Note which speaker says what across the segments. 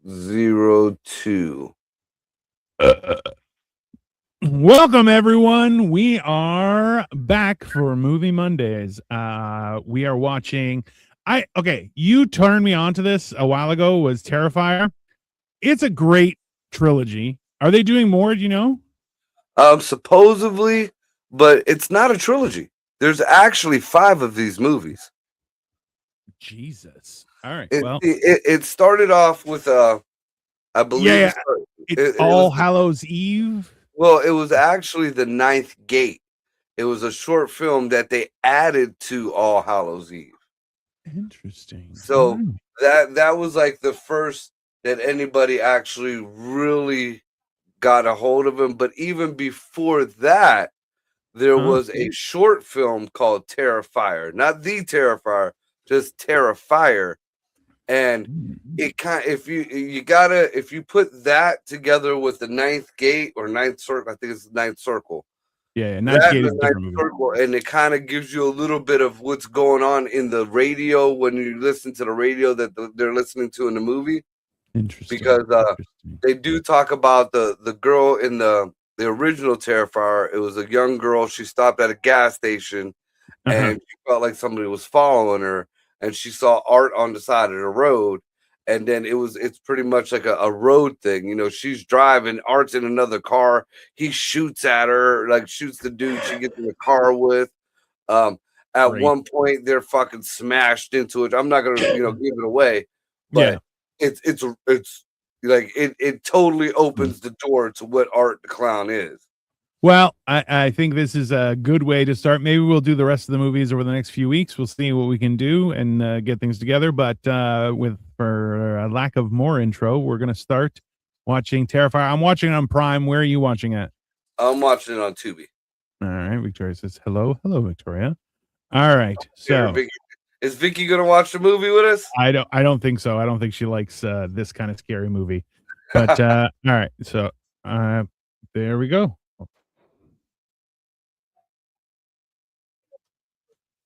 Speaker 1: 02.
Speaker 2: Welcome everyone. We are back for Movie Mondays. We are watching you turned me on to this a while ago, was Terrifier. It's a great trilogy. Are they doing more, do you know?
Speaker 1: Supposedly, but it's not a trilogy. There's actually 5 of these movies.
Speaker 2: Jesus. All right.
Speaker 1: It started off with I believe
Speaker 2: it's
Speaker 1: it
Speaker 2: All
Speaker 1: was
Speaker 2: Hallows Eve.
Speaker 1: well, it was actually the Ninth Gate. It was a short film that they added to All Hallows Eve.
Speaker 2: Interesting.
Speaker 1: So that was like the first that anybody actually really got a hold of him. But even before that, there was a short film called Terrifier, not the Terrifier, just Terrifier. And it kind of, if you put that together with the Ninth Gate or Ninth Circle, I think it's the Ninth Circle.
Speaker 2: Yeah, Ninth Gate is a different movie.
Speaker 1: Circle, and it kind of gives you a little bit of what's going on in the radio when you listen to the radio that they're listening to in the movie.
Speaker 2: Interesting.
Speaker 1: Because they do talk about the girl in the original Terrifier. It was a young girl. She stopped at a gas station, and she felt like somebody was following her, and she saw Art on the side of the road. And then it's pretty much like a road thing. You know, she's driving, Art's in another car. He shoots at her, like shoots the dude she gets in the car with. At one point, they're fucking smashed into it. I'm not gonna, give it away, but it's like it totally opens the door to what Art the Clown is.
Speaker 2: Well, I think this is a good way to start. Maybe we'll do the rest of the movies over the next few weeks. We'll see what we can do and get things together. But for a lack of more intro, we're going to start watching Terrifier. I'm watching it on Prime. Where are you watching it?
Speaker 1: I'm watching it on Tubi.
Speaker 2: All right. Victoria says hello. Hello, Victoria. All right. So
Speaker 1: is Vicky going to watch the movie with us?
Speaker 2: I don't think so. I don't think she likes this kind of scary movie. But all right. So there we go.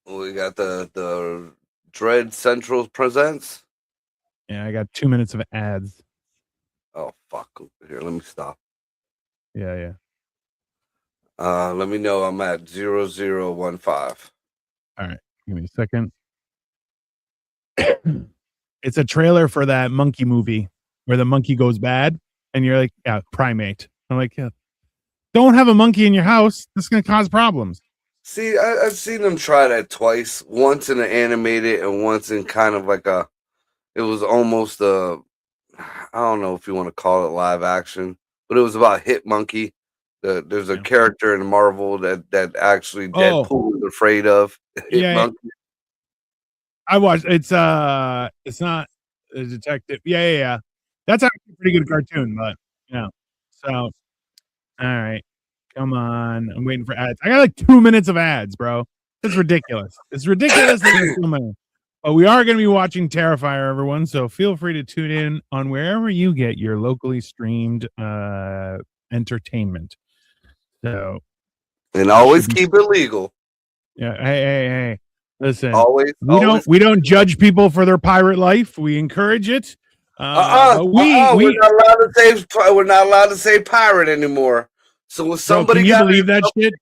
Speaker 1: We got the Dread Central presents.
Speaker 2: Yeah, I got 2 minutes of ads.
Speaker 1: Oh fuck! Here, let me stop.
Speaker 2: Yeah.
Speaker 1: Let me know. I'm at 0015.
Speaker 2: All right, give me a second. It's a trailer for that monkey movie where the monkey goes bad, and you're like, "Yeah, primate." I'm like, "Yeah, don't have a monkey in your house. This is gonna cause problems."
Speaker 1: See, I've seen them try that twice. Once in an animated, and once in kind of like it was almost I don't know if you want to call it live action, but it was about Hit Monkey. There's a character in Marvel that actually Deadpool is afraid of. Hit Monkey.
Speaker 2: I watched. It's not a detective. Yeah. That's actually a pretty good cartoon, but So, all right. Come on. I'm waiting for ads. I got like 2 minutes of ads, bro. That's ridiculous. It's ridiculous. But we are going to be watching Terrifier, everyone. So feel free to tune in on wherever you get your locally streamed entertainment. So,
Speaker 1: and always keep it legal.
Speaker 2: Yeah. Hey. Listen.
Speaker 1: Always.
Speaker 2: We don't judge people for their pirate life. We encourage it.
Speaker 1: We're not allowed to say pirate anymore. So when somebody
Speaker 2: can you believe that shit?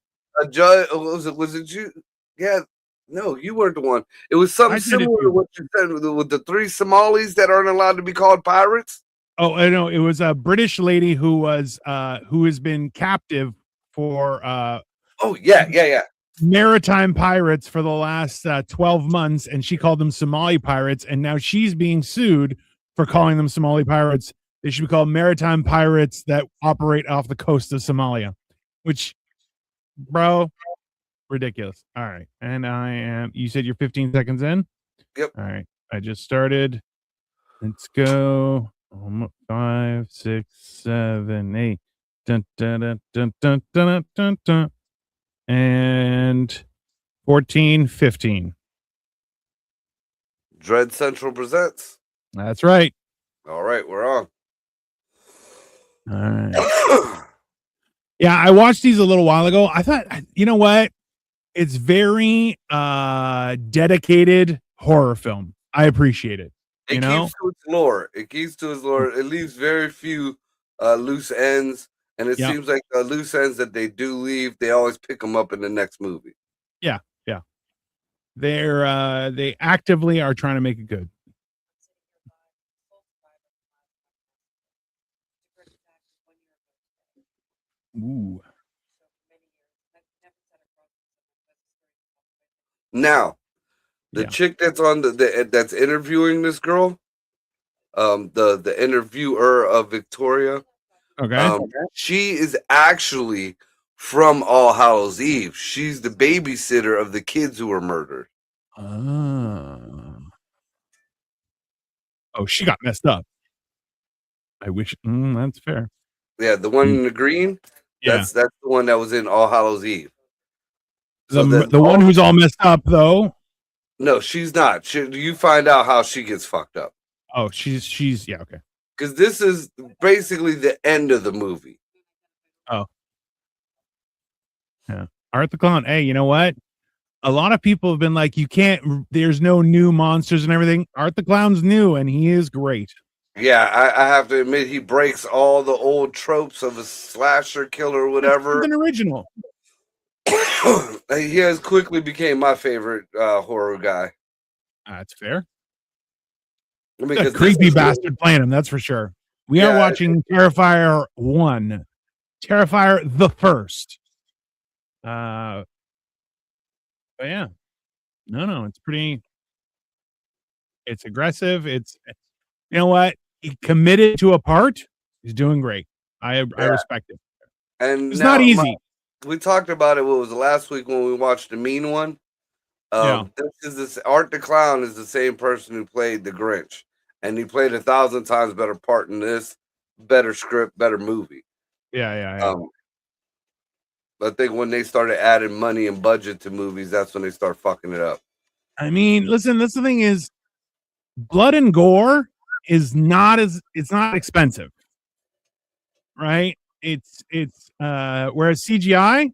Speaker 1: A judge was it you? Yeah, no, you weren't the one. It was something similar to what you said with the 3 Somalis that aren't allowed to be called pirates.
Speaker 2: Oh, I know. It was a British lady who has been captive for maritime pirates for the last 12 months, and she called them Somali pirates, and now she's being sued for calling them Somali pirates. They should be called maritime pirates that operate off the coast of Somalia, which, bro, ridiculous. All right. And you said you're 15 seconds in?
Speaker 1: Yep.
Speaker 2: All right. I just started. Let's go. 5, 6, 7, 8. Dun, dun, dun, dun, dun, dun, dun, dun. And 14, 15.
Speaker 1: Dread Central presents.
Speaker 2: That's right.
Speaker 1: All right, we're on.
Speaker 2: All right. Yeah, I watched these a little while ago. I thought, you know what? It's very dedicated horror film. I appreciate it. You
Speaker 1: It
Speaker 2: know?
Speaker 1: keeps to its lore. It keeps to its lore. It leaves very few loose ends, and it
Speaker 2: Yeah.
Speaker 1: seems like the loose ends that they do leave, they always pick them up in the next movie.
Speaker 2: Yeah. Yeah. They actively are trying to make it good. Ooh.
Speaker 1: Now, the
Speaker 2: Yeah.
Speaker 1: chick that's on that's interviewing this girl, the interviewer of Victoria,
Speaker 2: Okay.
Speaker 1: she is actually from All Hallows Eve. She's the babysitter of the kids who were murdered.
Speaker 2: Ah. Oh, she got messed up. I wish that's fair.
Speaker 1: Yeah, the one
Speaker 2: Mm,
Speaker 1: in the green,
Speaker 2: yeah.
Speaker 1: that's the one that was in All Hallows Eve. So
Speaker 2: The
Speaker 1: then
Speaker 2: the one
Speaker 1: all
Speaker 2: who's all messed up though.
Speaker 1: no, she's not. You find out how she gets fucked up.
Speaker 2: Oh, she's yeah, okay.
Speaker 1: Because this is basically the end of the movie.
Speaker 2: Oh. Yeah. Art the Clown. Hey, you know what? A lot of people have been like, you can't, there's no new monsters and everything. Art the Clown's new and he is great.
Speaker 1: Yeah, I have to admit he breaks all the old tropes of a slasher killer or whatever.
Speaker 2: Something original.
Speaker 1: He has quickly became my favorite horror guy.
Speaker 2: That's fair.
Speaker 1: I mean,
Speaker 2: A
Speaker 1: because
Speaker 2: creepy bastard playing him, that's for sure. We are watching Terrifier 1. Terrifier the first. But yeah. No, it's pretty, it's aggressive. It's, you know what? He committed to a part. He's doing great. I respect it.
Speaker 1: And
Speaker 2: It's not
Speaker 1: now
Speaker 2: easy.
Speaker 1: we talked about it. What was it, last week when we watched the Mean One?
Speaker 2: Yeah.
Speaker 1: This Art the Clown is the same person who played the Grinch, and he played 1,000 times better part in this, better script, better movie.
Speaker 2: Yeah.
Speaker 1: I think when they started adding money and budget to movies, that's when they start fucking it up.
Speaker 2: I mean, listen, that's the thing is blood and gore is not as it's not expensive. Right? It's whereas CGI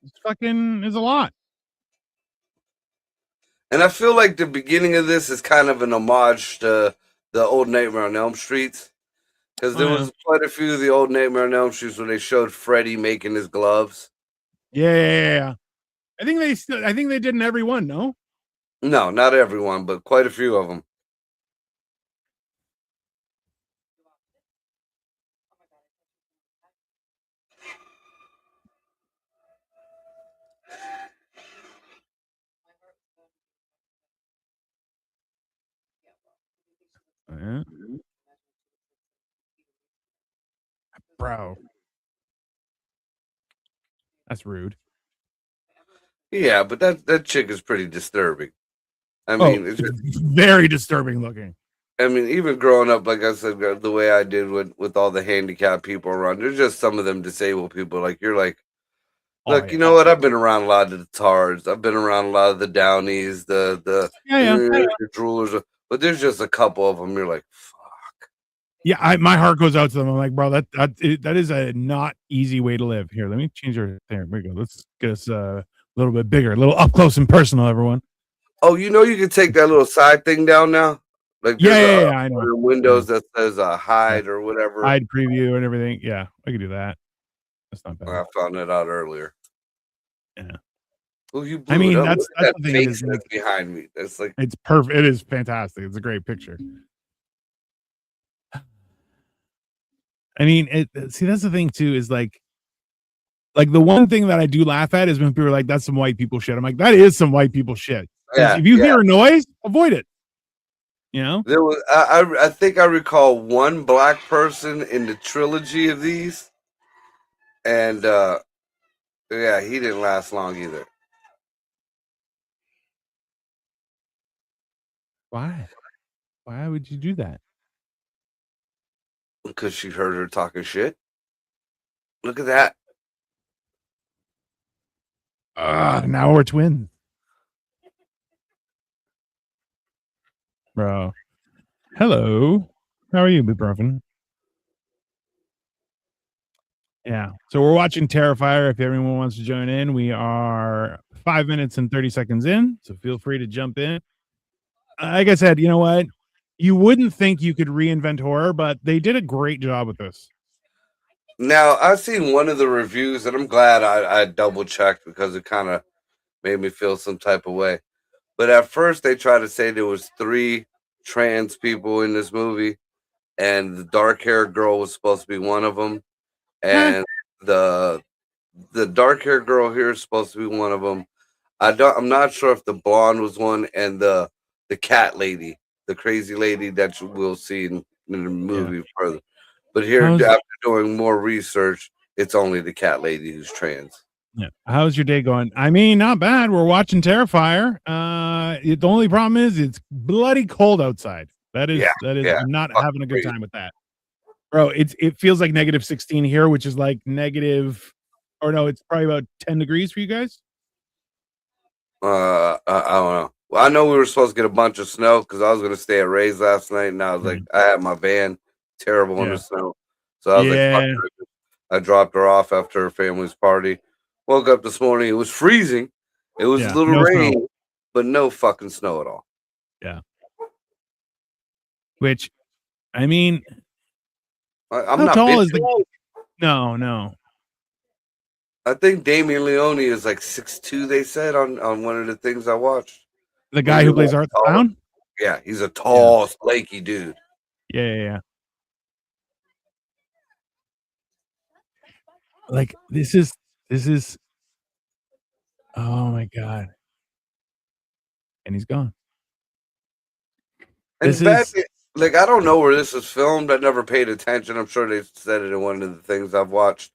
Speaker 2: it's fucking is a lot.
Speaker 1: And I feel like the beginning of this is kind of an homage to the old Nightmare on Elm Streets. Because there was quite a few of the old Nightmare on Elm Streets where they showed Freddy making his gloves.
Speaker 2: Yeah. I think they did in every one, no?
Speaker 1: No, not everyone, but quite a few of them.
Speaker 2: Yeah. Bro. That's rude.
Speaker 1: Yeah, but that chick is pretty disturbing. I
Speaker 2: Oh,
Speaker 1: mean, it's just,
Speaker 2: very disturbing looking.
Speaker 1: I mean, even growing up, like I said, the way I did with all the handicapped people around, there's just some of them disabled people. Like you're like, look,
Speaker 2: Oh,
Speaker 1: you know what? I've been around a lot of the Tards. I've been around a lot of the Downies, the Droolers, but there's just a couple of them. You're like, fuck.
Speaker 2: Yeah, my heart goes out to them. I'm like, bro, that is a not easy way to live. Here, let me change our. There we go. Let's get us a little bit bigger, a little up close and personal, everyone.
Speaker 1: Oh, you know, you can take that little side thing down now. Like there's
Speaker 2: I know.
Speaker 1: Windows that says hide or whatever.
Speaker 2: Hide preview and everything. Yeah, I can do that. That's not bad.
Speaker 1: I found that out earlier.
Speaker 2: Yeah.
Speaker 1: Oh, you blew
Speaker 2: I mean,
Speaker 1: it up.
Speaker 2: that's
Speaker 1: Look at
Speaker 2: the
Speaker 1: that
Speaker 2: thing
Speaker 1: face
Speaker 2: is
Speaker 1: that's behind me. That's like
Speaker 2: it's perfect. It is fantastic. It's a great picture. I mean, see, that's the thing too, is like the one thing that I do laugh at is when people are like, that's some white people shit. I'm like, that is some white people shit. If you hear a noise, avoid it. You know?
Speaker 1: There was I think I recall one black person in the trilogy of these. And yeah, he didn't last long either.
Speaker 2: Why? Why would you do that?
Speaker 1: Because she heard her talking shit. Look at that.
Speaker 2: Now we're twins. Bro. Hello. How are you, Bruffen? Yeah. So we're watching Terrifier. If everyone wants to join in, we are 5 minutes and 30 seconds in. So feel free to jump in. Like I said, you know what? You wouldn't think you could reinvent horror, but they did a great job with this.
Speaker 1: Now I've seen one of the reviews, and I'm glad I double checked because it kind of made me feel some type of way. But at first, they tried to say there was 3 trans people in this movie, and the dark haired girl was supposed to be one of them,
Speaker 2: Eh,
Speaker 1: and the the dark haired girl here is supposed to be one of them. I'm not sure if the blonde was one, and the cat lady, the crazy lady that we'll see in the
Speaker 2: yeah.
Speaker 1: movie further. But here,
Speaker 2: How's
Speaker 1: after doing more research, it's only the cat lady who's trans.
Speaker 2: yeah. How's your day going? I mean, not bad. We're watching Terrifier. The only problem is it's bloody cold outside.
Speaker 1: Yeah,
Speaker 2: That is.
Speaker 1: yeah,
Speaker 2: I'm not
Speaker 1: fucking
Speaker 2: having a good
Speaker 1: crazy.
Speaker 2: time with that, bro. It feels like -16 here, which is like negative, or no, it's probably about 10 degrees for you guys.
Speaker 1: I don't know. Well, I know we were supposed to get a bunch of snow because I was going to stay at Ray's last night, and I was like,
Speaker 2: Mhm.
Speaker 1: I had my van terrible in the
Speaker 2: Yeah,
Speaker 1: snow, so I was like, fuck
Speaker 2: yeah,
Speaker 1: it. I dropped her off after her family's party. Woke up this morning, it was freezing. It was a
Speaker 2: yeah.
Speaker 1: little
Speaker 2: No snow.
Speaker 1: rain, but no fucking snow at all.
Speaker 2: Yeah. Which, I mean,
Speaker 1: I'm
Speaker 2: how
Speaker 1: not
Speaker 2: tall
Speaker 1: bitching.
Speaker 2: is the? No, no.
Speaker 1: I think Damien Leone is like 6'2", they said on one of the things I watched.
Speaker 2: The
Speaker 1: Or is
Speaker 2: guy
Speaker 1: it
Speaker 2: who
Speaker 1: like
Speaker 2: plays Art the
Speaker 1: taller?
Speaker 2: Clown.
Speaker 1: Yeah, he's a
Speaker 2: Yeah,
Speaker 1: tall, lanky dude.
Speaker 2: yeah. Like this is. Oh my god, and he's gone. This
Speaker 1: And bad,
Speaker 2: is
Speaker 1: like I don't know where this was filmed. I never paid attention. I'm sure they said it in one of the things I've watched.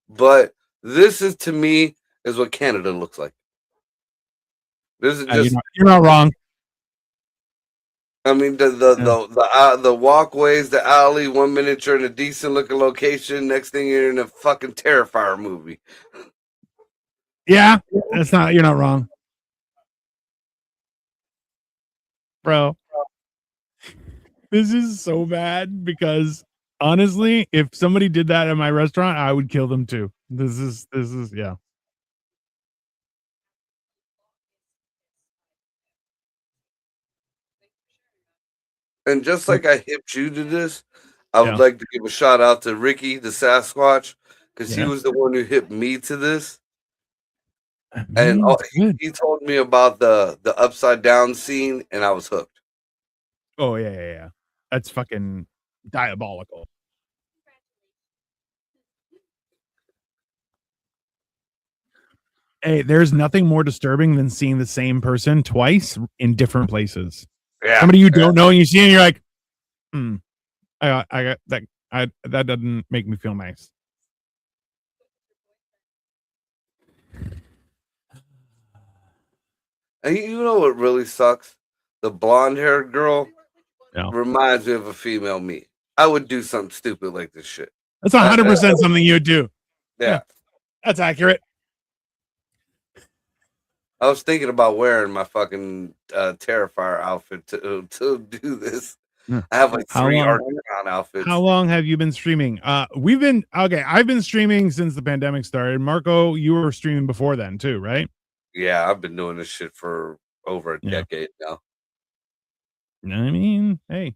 Speaker 1: But this is to me is what Canada looks like. This is just
Speaker 2: you're not wrong.
Speaker 1: I mean the
Speaker 2: Yeah.
Speaker 1: the the the walkways, the alley. 1 minute you're in a decent looking location. Next thing you're in a fucking Terrifier movie.
Speaker 2: Yeah, that's not. You're not wrong, bro. This is so bad because honestly, if somebody did that at my restaurant, I would kill them too. This is yeah.
Speaker 1: And just
Speaker 2: Like
Speaker 1: like I hipped you to this, I would
Speaker 2: yeah,
Speaker 1: like to give a shout out to Ricky the Sasquatch because he
Speaker 2: yeah.
Speaker 1: was the one who hipped me to this.
Speaker 2: I
Speaker 1: And
Speaker 2: mean, it's good.
Speaker 1: he told me about the upside down scene, and I was hooked.
Speaker 2: Oh yeah. That's fucking diabolical. Hey, there's nothing more disturbing than seeing the same person twice in different places.
Speaker 1: Yeah,
Speaker 2: Somebody you
Speaker 1: yeah.
Speaker 2: don't know, and you see, and you're like, hmm, I got that. That doesn't make me feel nice.
Speaker 1: And you know what really sucks? The blonde haired girl
Speaker 2: No,
Speaker 1: reminds me of a female me. I would do something stupid like this shit.
Speaker 2: that's 100% something you would do. Yeah,
Speaker 1: Yeah,
Speaker 2: that's accurate.
Speaker 1: I was thinking about wearing my fucking Terrifier outfit to do this.
Speaker 2: Yeah.
Speaker 1: I have like
Speaker 2: How
Speaker 1: 3
Speaker 2: long?
Speaker 1: Archon
Speaker 2: How
Speaker 1: outfits.
Speaker 2: long have you been streaming? We've been okay. I've been streaming since the pandemic started. Marco, you were streaming before then too, right?
Speaker 1: Yeah, I've been doing this shit for over a
Speaker 2: Yeah.
Speaker 1: decade now.
Speaker 2: I mean, hey,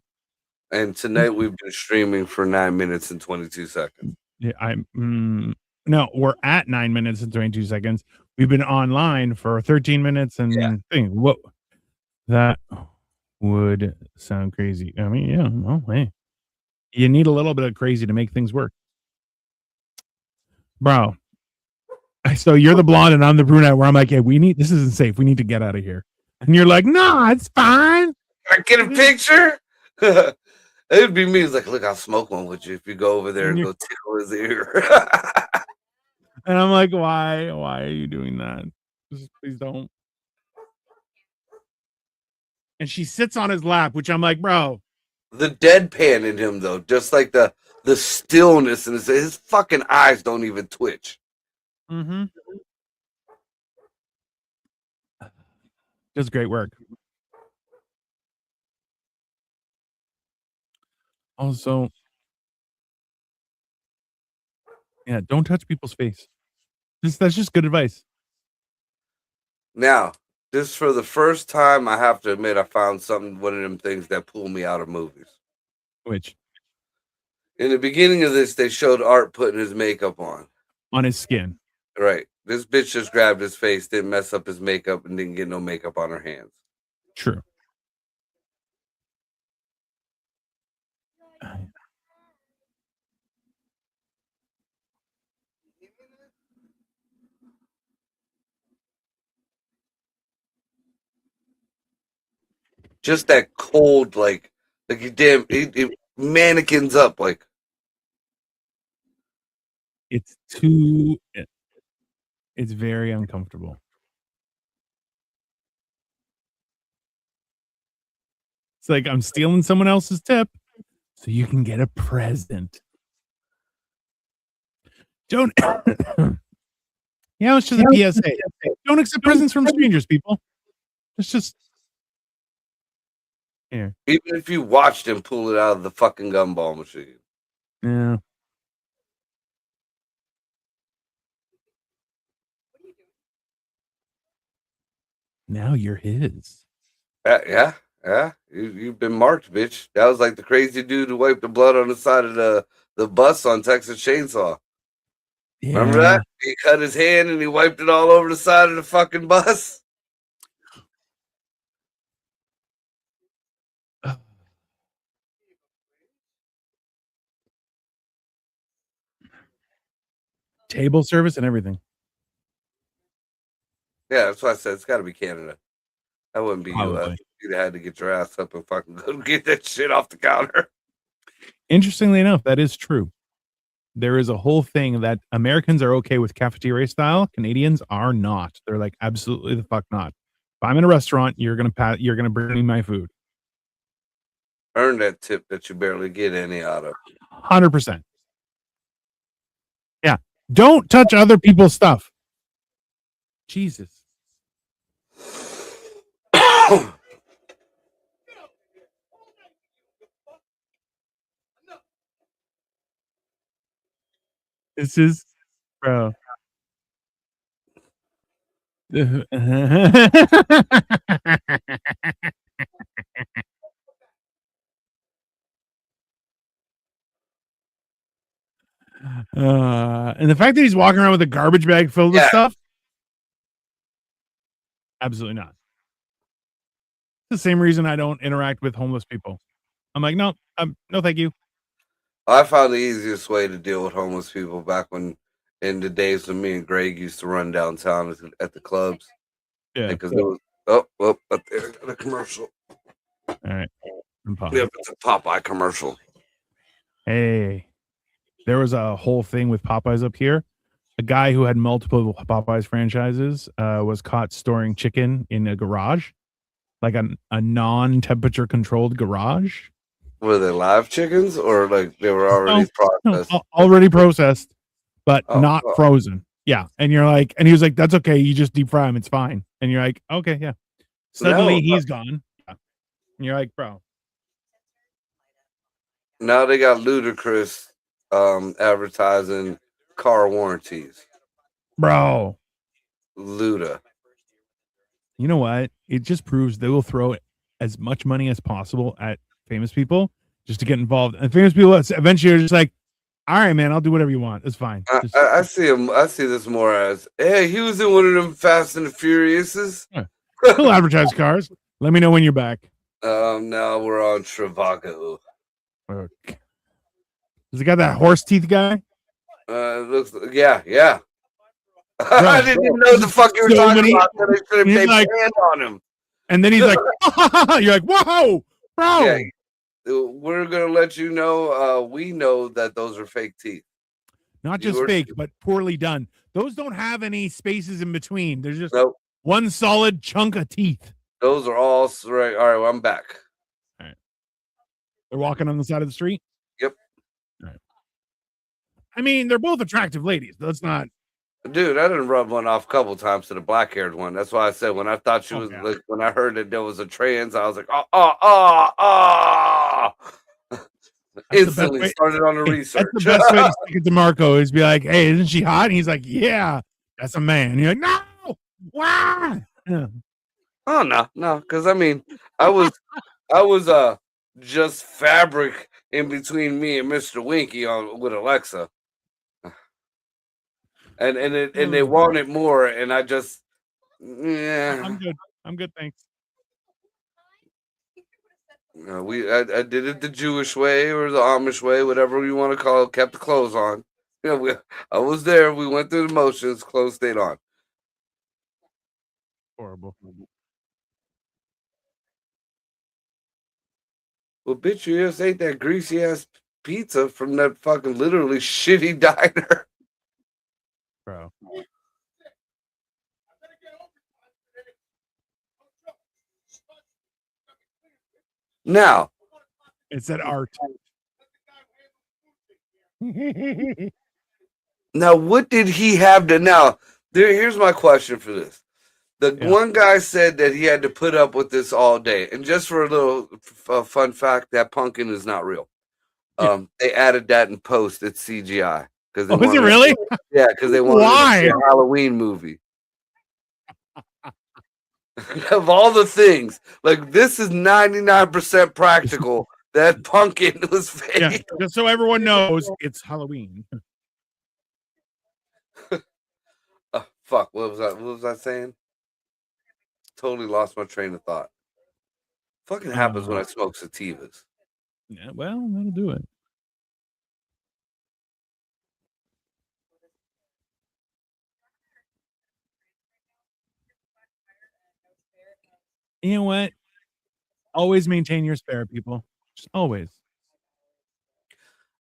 Speaker 1: And tonight we've been streaming for 9 minutes and 22 seconds.
Speaker 2: yeah, no, we're at 9 minutes and 22 seconds. We've been online for 13 minutes
Speaker 1: Yeah.
Speaker 2: and thing. What that would sound crazy. I mean, yeah, well, hey, you need a little bit of crazy to make things work, bro. So you're the blonde and I'm the brunette. Where I'm like, hey, this isn't safe. We need to get out of here. And you're like, no, it's fine.
Speaker 1: Can I get a picture? It'd be me. It's like, look, I'll smoke one with you if you go over there
Speaker 2: And
Speaker 1: and
Speaker 2: you're
Speaker 1: go tickle his ear.
Speaker 2: And I'm like, why? Why are you doing that? Just please don't. And she sits on his lap, which I'm like, bro.
Speaker 1: The deadpan in him, though, just like the stillness and his fucking eyes don't even twitch.
Speaker 2: Mm-hmm. Does great work. Also, yeah, don't touch people's face. That's just good advice.
Speaker 1: Now, Just for the first time, I have to admit, I found one of them things that pull me out of movies.
Speaker 2: Which?
Speaker 1: In the beginning of this, they showed Art putting his makeup
Speaker 2: on his skin.
Speaker 1: Right. This bitch just grabbed his face, didn't mess up his makeup, and didn't get no makeup on her hands.
Speaker 2: True.
Speaker 1: Just that cold, like you damn, it mannequins up, like.
Speaker 2: It's too. It's very uncomfortable. It's like I'm stealing someone else's tip so you can get a present. Don't. Yeah, it's just a PSA. Don't accept presents from strangers, people. It's just. Here.
Speaker 1: Even if you watched him pull it out of the fucking gumball machine.
Speaker 2: Yeah. Now you're his.
Speaker 1: Yeah. You've been marked, bitch. That was like the crazy dude who wiped the blood on the side of the bus on Texas Chainsaw. Yeah. Remember that? He cut his hand and he wiped it all over the side of the fucking bus.
Speaker 2: Table service and everything.
Speaker 1: Yeah, that's why I said it's got to be Canada. That wouldn't be U.S. You'd had to get your ass up and fucking go get that shit off the counter.
Speaker 2: Interestingly enough, that is true. There is a whole thing that Americans are okay with cafeteria style. Canadians are not. They're like, absolutely the fuck not. If I'm in a restaurant, you're gonna bring me my food.
Speaker 1: Earn that tip that you barely get any out of.
Speaker 2: 100%. Yeah. Don't touch other people's stuff. Jesus. This is, bro. And the fact that he's walking around with a garbage bag filled with stuff, absolutely not. It's the same reason I don't interact with homeless people. I'm like, no, no, thank you.
Speaker 1: I found the easiest way to deal with homeless people back when, in the days when me and Greg used to run downtown at the clubs. Yeah, because it was up there, the commercial.
Speaker 2: All right,
Speaker 1: yep, it's a Popeye commercial.
Speaker 2: Hey, there was a whole thing with Popeyes up here. A guy who had multiple Popeyes franchises was caught storing chicken in a garage, like a non-temperature controlled garage.
Speaker 1: Were they live chickens or like they were already processed?
Speaker 2: No, already processed, but not frozen. Yeah. And you're like, and he was like, that's okay. You just deep fry them. It's fine. And you're like, okay, yeah. Suddenly he's gone. Yeah. And you're like, bro.
Speaker 1: Now they got ludicrous advertising car warranties.
Speaker 2: Bro.
Speaker 1: Luda.
Speaker 2: You know what? It just proves they will throw as much money as possible at famous people just to get involved. And famous people eventually are just like, all right, man, I'll do whatever you want. It's fine.
Speaker 1: I see him. I see this more as, hey, he was in one of them Fast and the Furiouses.
Speaker 2: Yeah. He'll advertise cars. Let me know when you're back.
Speaker 1: Now we're on Travago.
Speaker 2: Okay. Has he got that horse teeth guy?
Speaker 1: Looks, yeah. I didn't even know the fuck you were talking about. They should have taken like, hand on him.
Speaker 2: And then he's like, you're like, whoa, bro. Yeah,
Speaker 1: we're gonna let you know. We know that those are fake teeth.
Speaker 2: Not just fake, but poorly done. Those don't have any spaces in between. There's just one solid chunk of teeth.
Speaker 1: Those are all right. All right, well, I'm back.
Speaker 2: All right. They're walking on the side of the street?
Speaker 1: Yep.
Speaker 2: All right. I mean, they're both attractive ladies. That's not.
Speaker 1: Dude, I didn't rub one off a couple times to the black-haired one. That's why I said when I thought she was like, when I heard that there was a trans, I was like, instantly started on the research.
Speaker 2: That's the best way to stick it to Marco is be like, hey, isn't she hot? And he's like, yeah, that's a man. And you're like, no, why? Yeah.
Speaker 1: Oh no, because I mean, I was just fabric in between me and Mr. Winky on with Alexa, and they wanted more, and I just
Speaker 2: I'm
Speaker 1: yeah.
Speaker 2: good. I'm good, thanks.
Speaker 1: I did it the Jewish way or the Amish way, whatever you want to call it. Kept the clothes on. I was there. We went through the motions. Clothes stayed on.
Speaker 2: Horrible.
Speaker 1: Well, bitch, you just ate that greasy ass pizza from that fucking literally shitty diner.
Speaker 2: Bro.
Speaker 1: Now,
Speaker 2: It said art.
Speaker 1: now, what did he have to now? Here's my question for this. The
Speaker 2: Yeah.
Speaker 1: one guy said that he had to put up with this all day. And just for a little fun fact, that pumpkin is not real.
Speaker 2: Yeah.
Speaker 1: They added that in post. It's CGI because they
Speaker 2: Oh, is it
Speaker 1: wanted,
Speaker 2: really?
Speaker 1: yeah, because they wanted it to be
Speaker 2: Why?
Speaker 1: a Halloween movie. Of all the things, like this is 99% practical. That pumpkin was fake.
Speaker 2: Yeah, just so everyone knows, it's Halloween.
Speaker 1: Fuck, what was that? What was I saying? Totally lost my train of thought. Fucking happens when I smoke sativas.
Speaker 2: Yeah, well, that'll do it. You know what? Always maintain your spare, people. Just always.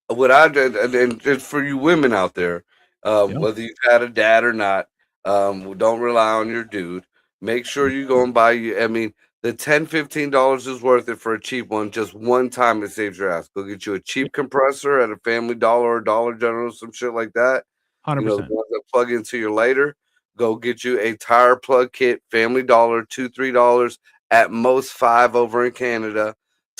Speaker 1: What I did, and for you women out there,
Speaker 2: Yep.
Speaker 1: whether you've had a dad or not, don't rely on your dude. Make sure you go and buy you. I mean, the $10-15 is worth it for a cheap one. Just one time it saves your ass. Go get you a cheap compressor at a Family Dollar or Dollar General, some shit like that. You know, the
Speaker 2: 100%.
Speaker 1: ones that plug into your lighter. Go get you a tire plug kit, Family Dollar, $2-3, at most $5 over in Canada.
Speaker 2: Yeah.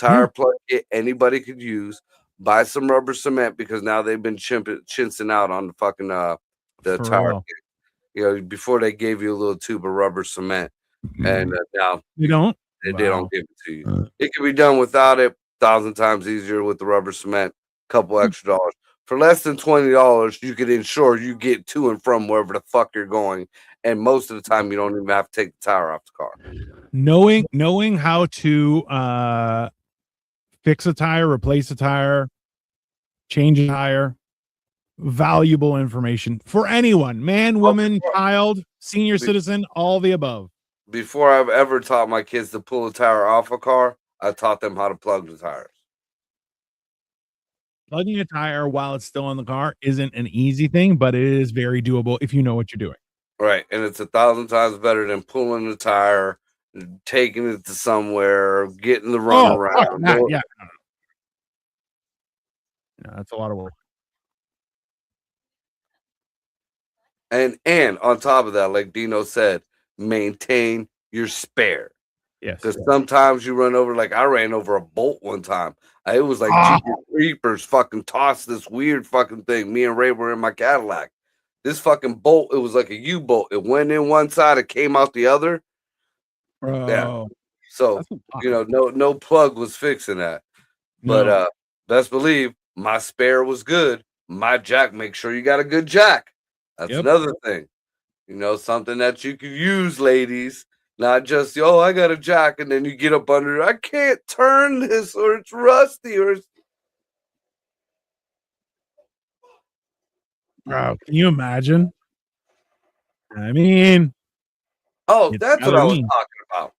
Speaker 1: Tire plug kit anybody could use. Buy some rubber cement because now they've been chinsing out on the fucking the
Speaker 2: For
Speaker 1: tire.
Speaker 2: real.
Speaker 1: You know, before they gave you a little tube of rubber cement, and now
Speaker 2: You don't?
Speaker 1: they
Speaker 2: Wow.
Speaker 1: don't give it to you. It can be done without it. 1,000 times easier with the rubber cement. Couple extra dollars for less than $20. You can ensure you get to and from wherever the fuck you're going, and most of the time you don't even have to take the tire off the car.
Speaker 2: Knowing how to fix a tire, replace a tire, change a tire, valuable information for anyone, man, woman, child, senior citizen, all the above.
Speaker 1: Before I've ever taught my kids to pull a tire off a car, I taught them how to plug the tires.
Speaker 2: Plugging a tire while it's still in the car isn't an easy thing, but it is very doable if you know what you're doing.
Speaker 1: Right, and it's 1,000 times better than pulling the tire, taking it to somewhere, getting the run around.
Speaker 2: Yeah, no, that's a lot of work.
Speaker 1: And on top of that, like Dino said, maintain your spare.
Speaker 2: Yes,
Speaker 1: Because sometimes you run over, like I ran over a bolt one time. It was like Jeepers Creepers fucking tossed this weird fucking thing. Me and Ray were in my Cadillac. This fucking bolt, it was like a U-bolt. It went in one side, it came out the other.
Speaker 2: bro.
Speaker 1: Yeah. So, no plug was fixing that.
Speaker 2: No.
Speaker 1: But best believe my spare was good. My jack, make sure you got a good jack. That's another thing. You know, something that you can use, ladies. Not just, I got a jack, and then you get up under it. I can't turn this, or it's rusty, or it's...
Speaker 2: Bro, can you imagine? I mean,
Speaker 1: that's what I was talking about.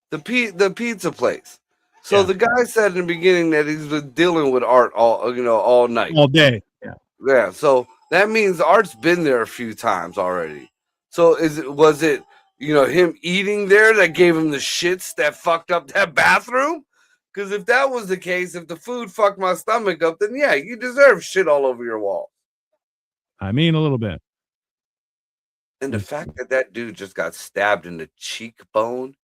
Speaker 1: The pizza place. So the guy said in the beginning that he's been dealing with Art all night.
Speaker 2: All day.
Speaker 1: Yeah. So that means Art's been there a few times already. So was it him eating there that gave him the shits that fucked up that bathroom? Because if that was the case, if the food fucked my stomach up, then yeah, you deserve shit all over your wall.
Speaker 2: I mean, a little bit.
Speaker 1: And the fact that dude just got stabbed in the cheekbone,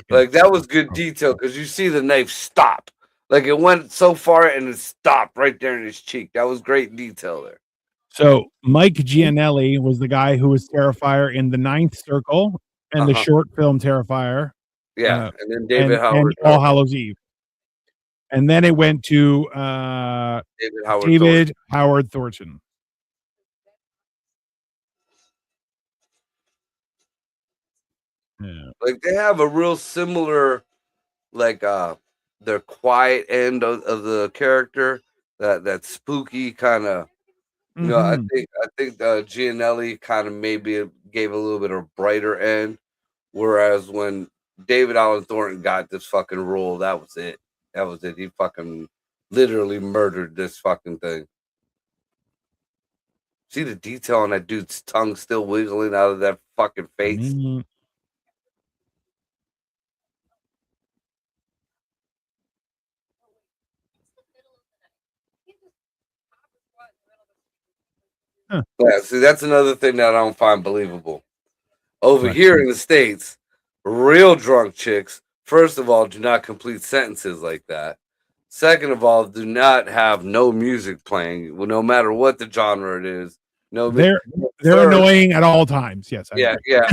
Speaker 1: like that was good detail because you see the knife stop. Like it went so far and it stopped right there in his cheek. That was great detail there.
Speaker 2: So Mike Gianelli was the guy who was Terrifier in the Ninth Circle. and the short film Terrifier.
Speaker 1: Yeah, and then
Speaker 2: And
Speaker 1: David Howard.
Speaker 2: All Hallows Eve. And then it went to David Howard Thornton. Yeah.
Speaker 1: Like they have a real similar, like their quiet end of the character, that spooky kind of. You know,
Speaker 2: Mm-hmm.
Speaker 1: I think Gianelli kind of maybe gave a little bit of brighter end, whereas when David Allen Thornton got this fucking role, that was it. That was it. He fucking literally murdered this fucking thing. See the detail on that dude's tongue still wiggling out of that fucking face.
Speaker 2: Huh.
Speaker 1: Yeah, see, that's another thing that I don't find believable. Over here in the States, real drunk chicks, first of all, do not complete sentences like that. Second of all, do not have no music playing, well, no matter what the genre it is. No,
Speaker 2: they're annoying at all times. Yes, I agree.
Speaker 1: Yeah.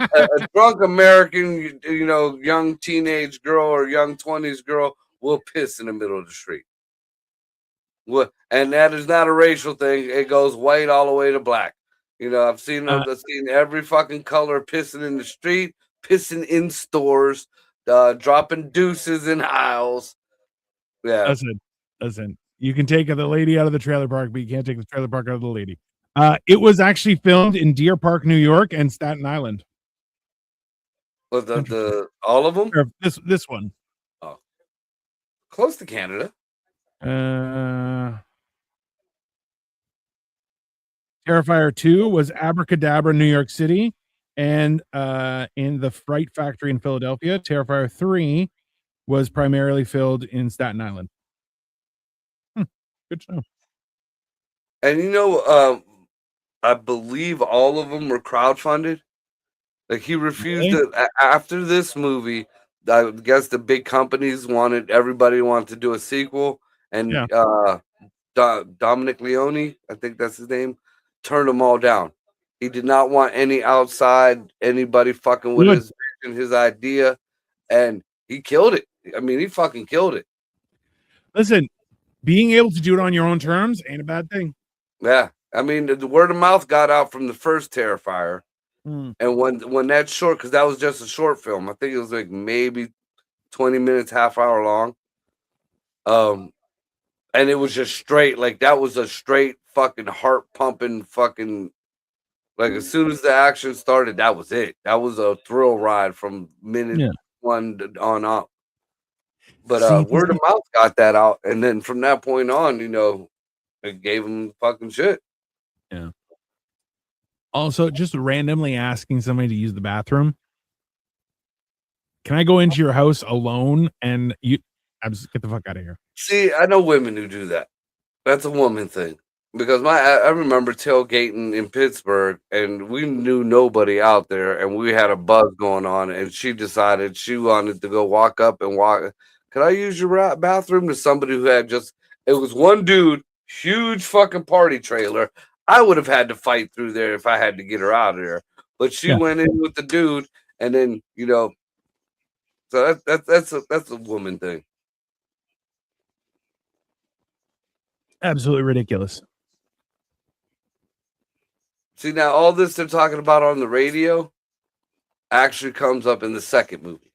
Speaker 1: A drunk American, you know, young teenage girl or young 20s girl will piss in the middle of the street. And that is not a racial thing. It goes white all the way to black. You know, I've seen every fucking color pissing in the street, pissing in stores, dropping deuces in aisles. Yeah.
Speaker 2: Listen. You can take the lady out of the trailer park, but you can't take the trailer park out of the lady. It was actually filmed in Deer Park, New York, and Staten Island.
Speaker 1: But the all of them?
Speaker 2: Or this one.
Speaker 1: Oh. Close to Canada.
Speaker 2: Terrifier 2 was Abracadabra, New York City, and in the Fright Factory in Philadelphia. Terrifier 3 was primarily filmed in Staten Island. Good show.
Speaker 1: And you know, I believe all of them were crowdfunded. Like he refused
Speaker 2: Really?
Speaker 1: to after this movie. I guess the big companies everybody wanted to do a sequel, and Dominic Leone, I think that's his name, turned them all down. He did not want anybody fucking with his idea, and he killed it. I mean, he fucking killed it.
Speaker 2: Listen, being able to do it on your own terms ain't a bad thing.
Speaker 1: Yeah, I mean, the word of mouth got out from the first Terrifier, and when that short, because that was just a short film, I think it was like maybe 20 minutes, half hour long. And it was just straight, like that was a straight fucking heart pumping fucking, like as soon as the action started, that was it. That was a thrill ride from minute one on up. But word of mouth got that out, and then from that point on, you know, it gave him fucking shit.
Speaker 2: Yeah. Also, just randomly asking somebody to use the bathroom. Can I go into your house alone and I'm just get the fuck out of here?
Speaker 1: See, I know women who do that. That's a woman thing. Because I remember tailgating in Pittsburgh, and we knew nobody out there, and we had a buzz going on, and she decided she wanted to go walk up and walk. Could I use your bathroom? To somebody who had it was one dude, huge fucking party trailer. I would have had to fight through there if I had to get her out of there. But she went in with the dude, and then, you know, so that's a woman thing.
Speaker 2: Absolutely ridiculous.
Speaker 1: See, now all this they're talking about on the radio actually comes up in the second movie.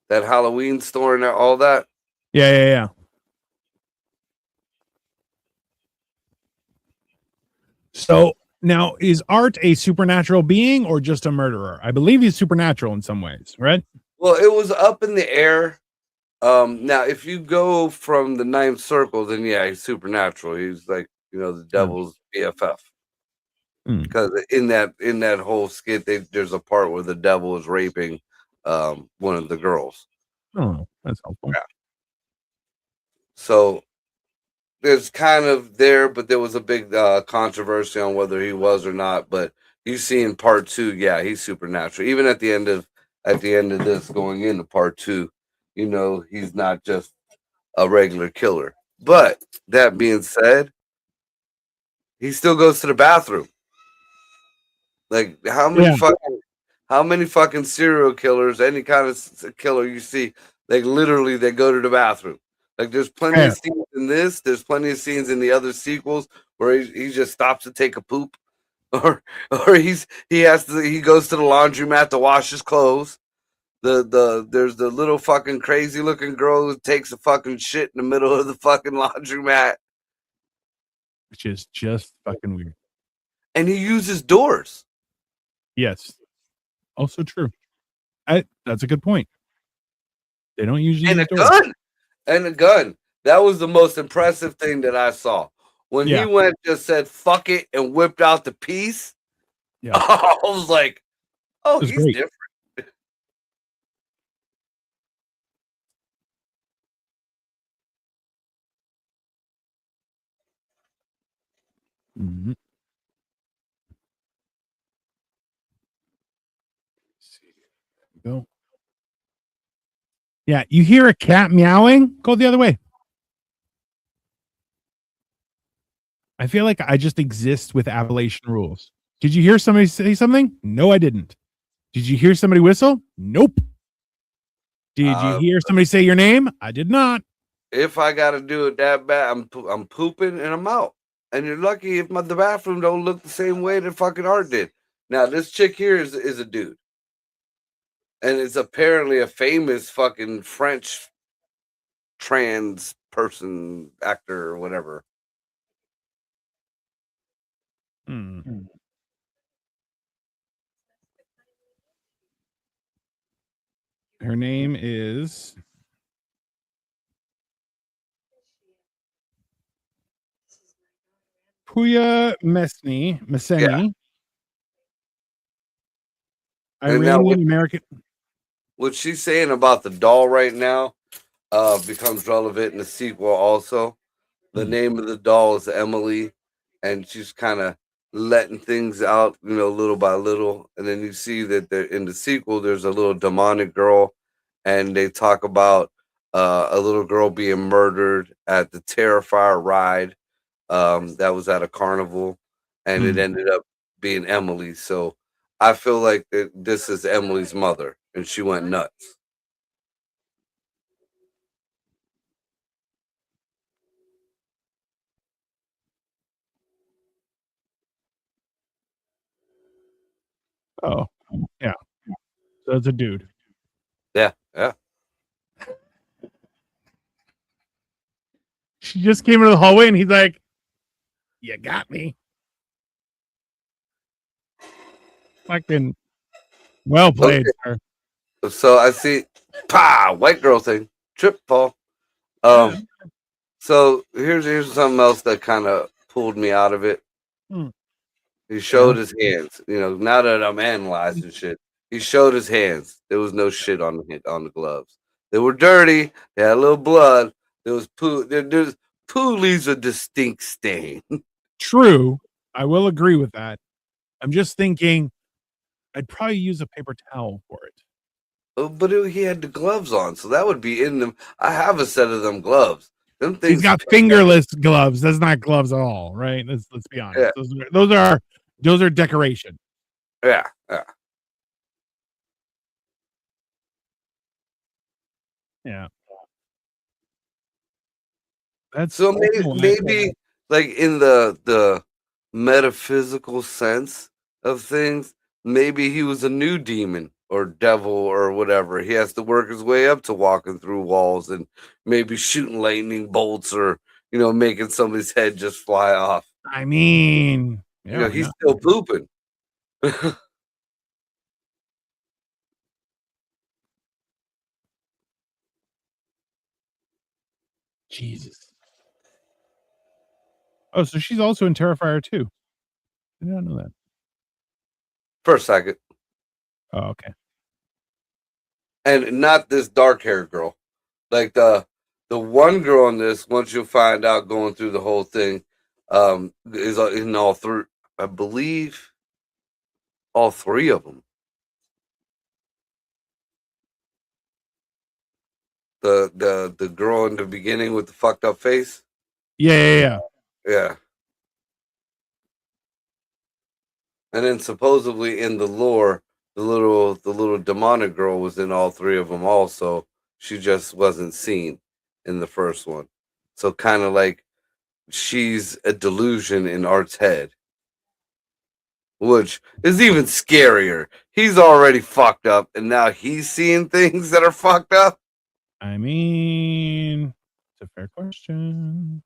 Speaker 1: That Halloween store and all that.
Speaker 2: Yeah. So now, is Art a supernatural being or just a murderer? I believe he's supernatural in some ways, right?
Speaker 1: Well, it was up in the air. Now, if you go from the ninth circle, then yeah, he's supernatural. He's like, you know, the devil's BFF. Because in that whole skit, there's a part where the devil is raping one of the girls.
Speaker 2: Oh, that's helpful.
Speaker 1: Yeah. So there's kind of there, but there was a big controversy on whether he was or not. But you see in part 2, yeah, he's supernatural. Even at the end of this, going into part 2, you know, he's not just a regular killer. But that being said, he still goes to the bathroom. Like
Speaker 2: Yeah.
Speaker 1: how many fucking serial killers, any kind of killer you see, like literally they go to the bathroom. Like there's plenty
Speaker 2: Fair.
Speaker 1: of scenes in this. There's plenty of scenes in the other sequels where he just stops to take a poop, or he goes to the laundromat to wash his clothes. There's the little fucking crazy looking girl who takes a fucking shit in the middle of the fucking laundromat,
Speaker 2: Which is just fucking weird.
Speaker 1: and he uses doors.
Speaker 2: Yes. Also true. That's a good point. They don't usually
Speaker 1: And
Speaker 2: use
Speaker 1: a
Speaker 2: doors.
Speaker 1: gun. And a gun. That was the most impressive thing that I saw. When he
Speaker 2: Yeah.
Speaker 1: went, just said fuck it and whipped out the piece.
Speaker 2: Yeah.
Speaker 1: I was like, oh,
Speaker 2: It was
Speaker 1: he's
Speaker 2: great.
Speaker 1: different.
Speaker 2: Mhm. Go. Yeah, you hear a cat meowing? Go the other way. I feel like I just exist with Appalachian rules. Did you hear somebody say something? No, I didn't. Did you hear somebody whistle? Nope. Did you hear somebody say your name? I did not.
Speaker 1: If I got to do it that bad, I'm pooping and I'm out. And you're lucky if the bathroom don't look the same way that fucking art did. Now this chick here is a dude, and it's apparently a famous fucking French trans person, actor, or whatever.
Speaker 2: Hmm. Her name is Puya Messeni,
Speaker 1: Yeah. And now
Speaker 2: Iranian American.
Speaker 1: what she's saying about the doll right now becomes relevant in the sequel also. The name of the doll is Emily, and she's kind of letting things out, little by little. And then you see that in the sequel, there's a little demonic girl, and they talk about a little girl being murdered at the Terrifier ride. That was at a carnival, and it ended up being Emily. So I feel like this is Emily's mother, and she went nuts.
Speaker 2: Oh, yeah. So it's a dude.
Speaker 1: Yeah, yeah.
Speaker 2: She just came into the hallway and he's like, "You got me." Fucking well played,
Speaker 1: Okay,
Speaker 2: sir.
Speaker 1: so I see, white girl thing, trip fall.
Speaker 2: Yeah.
Speaker 1: So here's something else that kind of pulled me out of it.
Speaker 2: Hmm.
Speaker 1: He
Speaker 2: Yeah.
Speaker 1: showed his hands. Now that I'm analyzing shit, he showed his hands. There was no shit on the gloves. They were dirty. They had a little blood. There was poo. There's poo leaves a distinct stain.
Speaker 2: True. I will agree with that. I'm just thinking I'd probably use a paper towel for it.
Speaker 1: But he had the gloves on, so that would be in them. I have a set of them gloves. Them
Speaker 2: He's
Speaker 1: things.
Speaker 2: got fingerless gloves. That's not gloves at all, right? Let's be honest.
Speaker 1: Yeah,
Speaker 2: Those are decoration.
Speaker 1: yeah, yeah.
Speaker 2: Yeah. That's
Speaker 1: So
Speaker 2: also why
Speaker 1: maybe like in the metaphysical sense of things, maybe he was a new demon or devil or whatever. He has to work his way up to walking through walls and maybe shooting lightning bolts or making somebody's head just fly off.
Speaker 2: I mean, yeah, why
Speaker 1: He's
Speaker 2: not?
Speaker 1: still pooping.
Speaker 2: Jesus. Oh, so she's also in Terrifier too. I did not know that.
Speaker 1: For a second.
Speaker 2: Oh, okay.
Speaker 1: And not this dark haired girl. Like the one girl in this, once you find out going through the whole thing, is in all three. I believe all three of them. The girl in the beginning with the fucked up face.
Speaker 2: Yeah.
Speaker 1: Yeah. And then supposedly in the lore, the little demonic girl was in all three of them also. She just wasn't seen in the first one. So kind of like she's a delusion in Art's head, which is even scarier. He's already fucked up, and now he's seeing things that are fucked up.
Speaker 2: I mean, it's a fair question.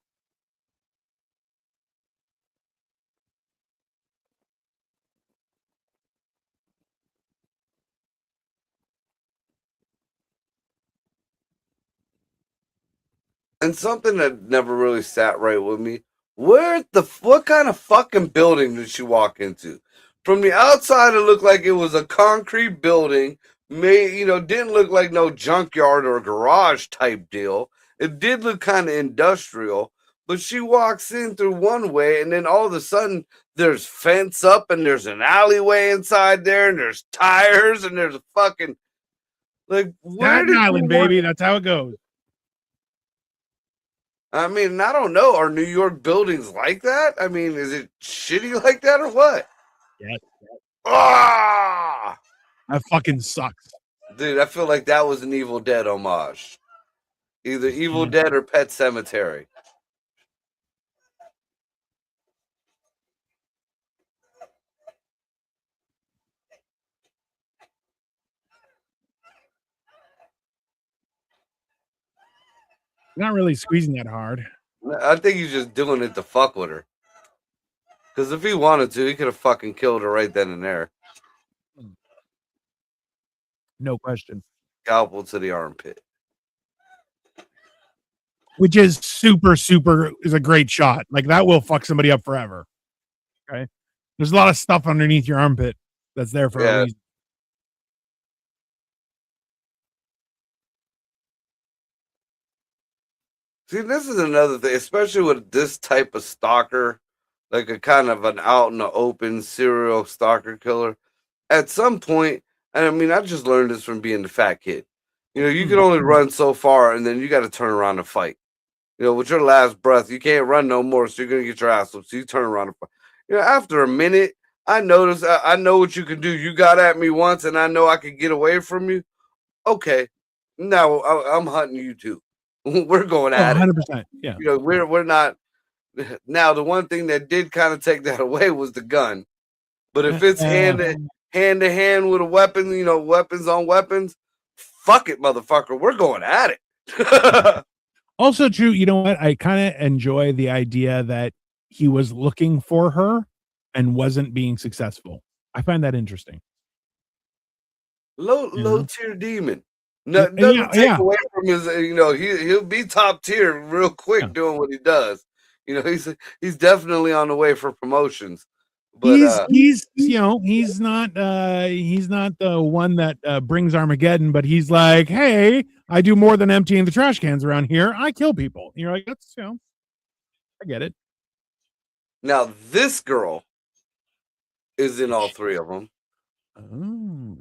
Speaker 1: And something that never really sat right with me. What kind of fucking building did she walk into? From the outside, it looked like it was a concrete building. Didn't look like no junkyard or garage type deal. It did look kind of industrial, but she walks in through one way, and then all of a sudden, there's fence up, and there's an alleyway inside there, and there's tires, and there's a fucking like where
Speaker 2: Staten
Speaker 1: did
Speaker 2: Island, baby. That's how it goes.
Speaker 1: I mean, I don't know. Are New York buildings like that? I mean, is it shitty like that or what?
Speaker 2: Yeah.
Speaker 1: Ah,
Speaker 2: That fucking sucks.
Speaker 1: dude, I feel like that was an Evil Dead homage. Either Evil
Speaker 2: Yeah.
Speaker 1: Dead or Pet Cemetery.
Speaker 2: Not really squeezing that hard.
Speaker 1: I think he's just doing it to fuck with her. Because if he wanted to, he could have fucking killed her right then and there.
Speaker 2: No question.
Speaker 1: Scalpel to the armpit.
Speaker 2: Which is super is a great shot. Like that will fuck somebody up forever. Okay. There's a lot of stuff underneath your armpit that's there for a reason.
Speaker 1: See, this is another thing, especially with this type of stalker, like a kind of an out in the open serial stalker killer. At some point, and I mean, I just learned this from being the fat kid. You can only run so far, and then you got to turn around and fight. With your last breath, you can't run no more, so you're gonna get your ass up. So you turn around and fight. After a minute, I noticed. I know what you can do. You got at me once, and I know I could get away from you. Okay, now I'm hunting you too. We're going at
Speaker 2: 100%.
Speaker 1: it.
Speaker 2: Yeah.
Speaker 1: We're not. Now, the one thing that did kind of take that away was the gun. But if it's hand to hand with a weapon, weapons on weapons, fuck it, motherfucker. We're going at it.
Speaker 2: Also true, you know what? I kind of enjoy the idea that he was looking for her and wasn't being successful. I find that interesting.
Speaker 1: Low tier demon. Nothing to take away from his, he'll be top tier real quick doing what he does. He's definitely on the way for promotions. But
Speaker 2: he's not the one that brings Armageddon, but he's like, hey, I do more than emptying the trash cans around here. I kill people. You're like, that's I get it.
Speaker 1: Now this girl is in all three of them.
Speaker 2: Oh.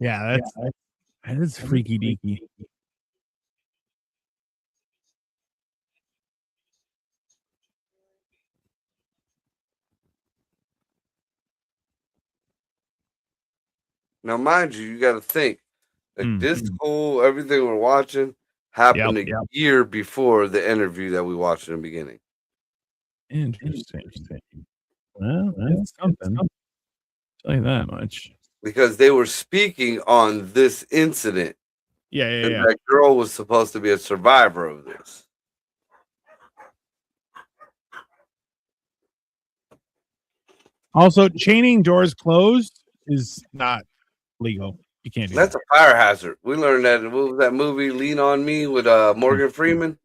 Speaker 2: Yeah, that's freaky deaky.
Speaker 1: Now, mind you, you got to think like this whole everything we're watching happened a year before the interview that we watched in the beginning.
Speaker 2: Interesting. Well, that's something. I'll tell you that much.
Speaker 1: Because they were speaking on this incident.
Speaker 2: Yeah.
Speaker 1: That girl was supposed to be a survivor of this.
Speaker 2: Also, chaining doors closed is not legal. You can't do
Speaker 1: That's a fire hazard. We learned that. What was that movie, Lean on Me, with Morgan Freeman?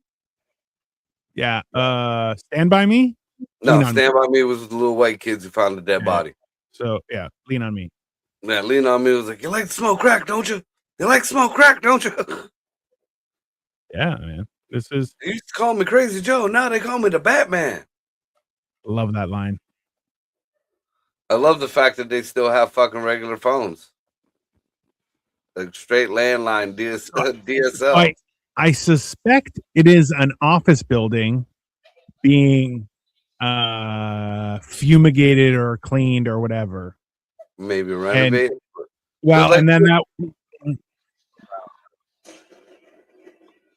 Speaker 2: Yeah. Stand By Me?
Speaker 1: No, Stand By Me was the little white kids who found the dead body.
Speaker 2: So, yeah, Lean on Me.
Speaker 1: Yeah, Lean on Me was like, you like to smoke crack, don't you? You like to smoke crack, don't you?
Speaker 2: Yeah, man. This is.
Speaker 1: They used to call me Crazy Joe. Now they call me the Batman.
Speaker 2: Love that line.
Speaker 1: I love the fact that they still have fucking regular phones, like straight landline DSL.
Speaker 2: I suspect it is an office building being fumigated or cleaned or whatever.
Speaker 1: Maybe
Speaker 2: And
Speaker 1: renovate.
Speaker 2: well,
Speaker 1: Like,
Speaker 2: and then that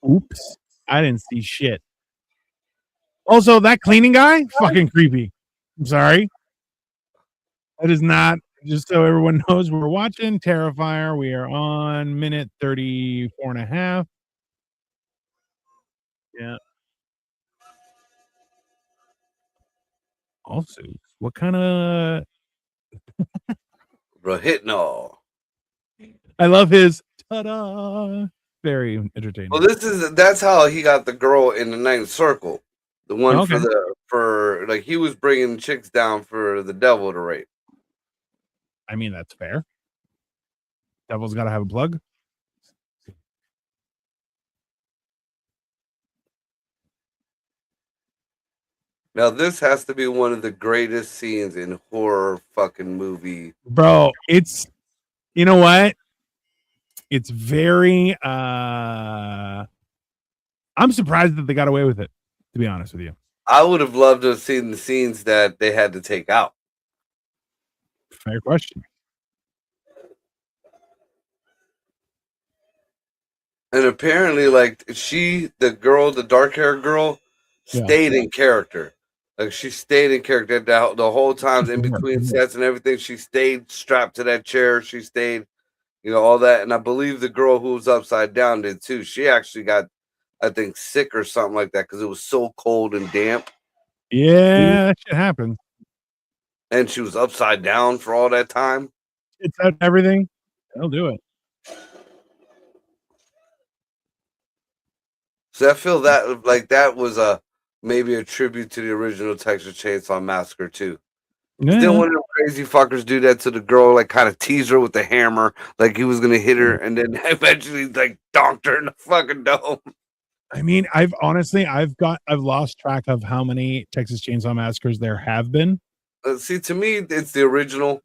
Speaker 2: oops, I didn't see shit. Also, that cleaning guy, fucking creepy. I'm sorry. That is not, just so everyone knows, we're watching Terrifier. We are on minute 34 and a half. Yeah. Also, what kind of
Speaker 1: Rohypnol.
Speaker 2: I love his ta-da. Very entertaining.
Speaker 1: Well, that's how he got the girl in the ninth circle. The one
Speaker 2: Okay.
Speaker 1: for like he was bringing chicks down for the devil to rape.
Speaker 2: I mean, that's fair. Devil's got to have a plug.
Speaker 1: Now this has to be one of the greatest scenes in horror fucking movie.
Speaker 2: Bro, it's, you know what? It's very I'm surprised that they got away with it, to be honest with you.
Speaker 1: I would have loved to have seen the scenes that they had to take out.
Speaker 2: Fair question.
Speaker 1: And apparently, like the girl, the dark haired girl, stayed in character. Like she stayed in character the whole time in between sets and everything. She stayed strapped to that chair. She stayed, all that. And I believe the girl who was upside down did too. She actually got, I think, sick or something like that because it was so cold and damp.
Speaker 2: Yeah, that shit happens.
Speaker 1: And she was upside down for all that time.
Speaker 2: It's out everything. They'll do it.
Speaker 1: So I feel that like that was maybe a tribute to the original Texas Chainsaw Massacre too.
Speaker 2: Yeah.
Speaker 1: Didn't one of them crazy fuckers do that to the girl, like kind of tease her with the hammer, like he was gonna hit her, and then eventually like donked her in the fucking dome.
Speaker 2: I mean, I've lost track of how many Texas Chainsaw Massacres there have been.
Speaker 1: See, to me, it's the original.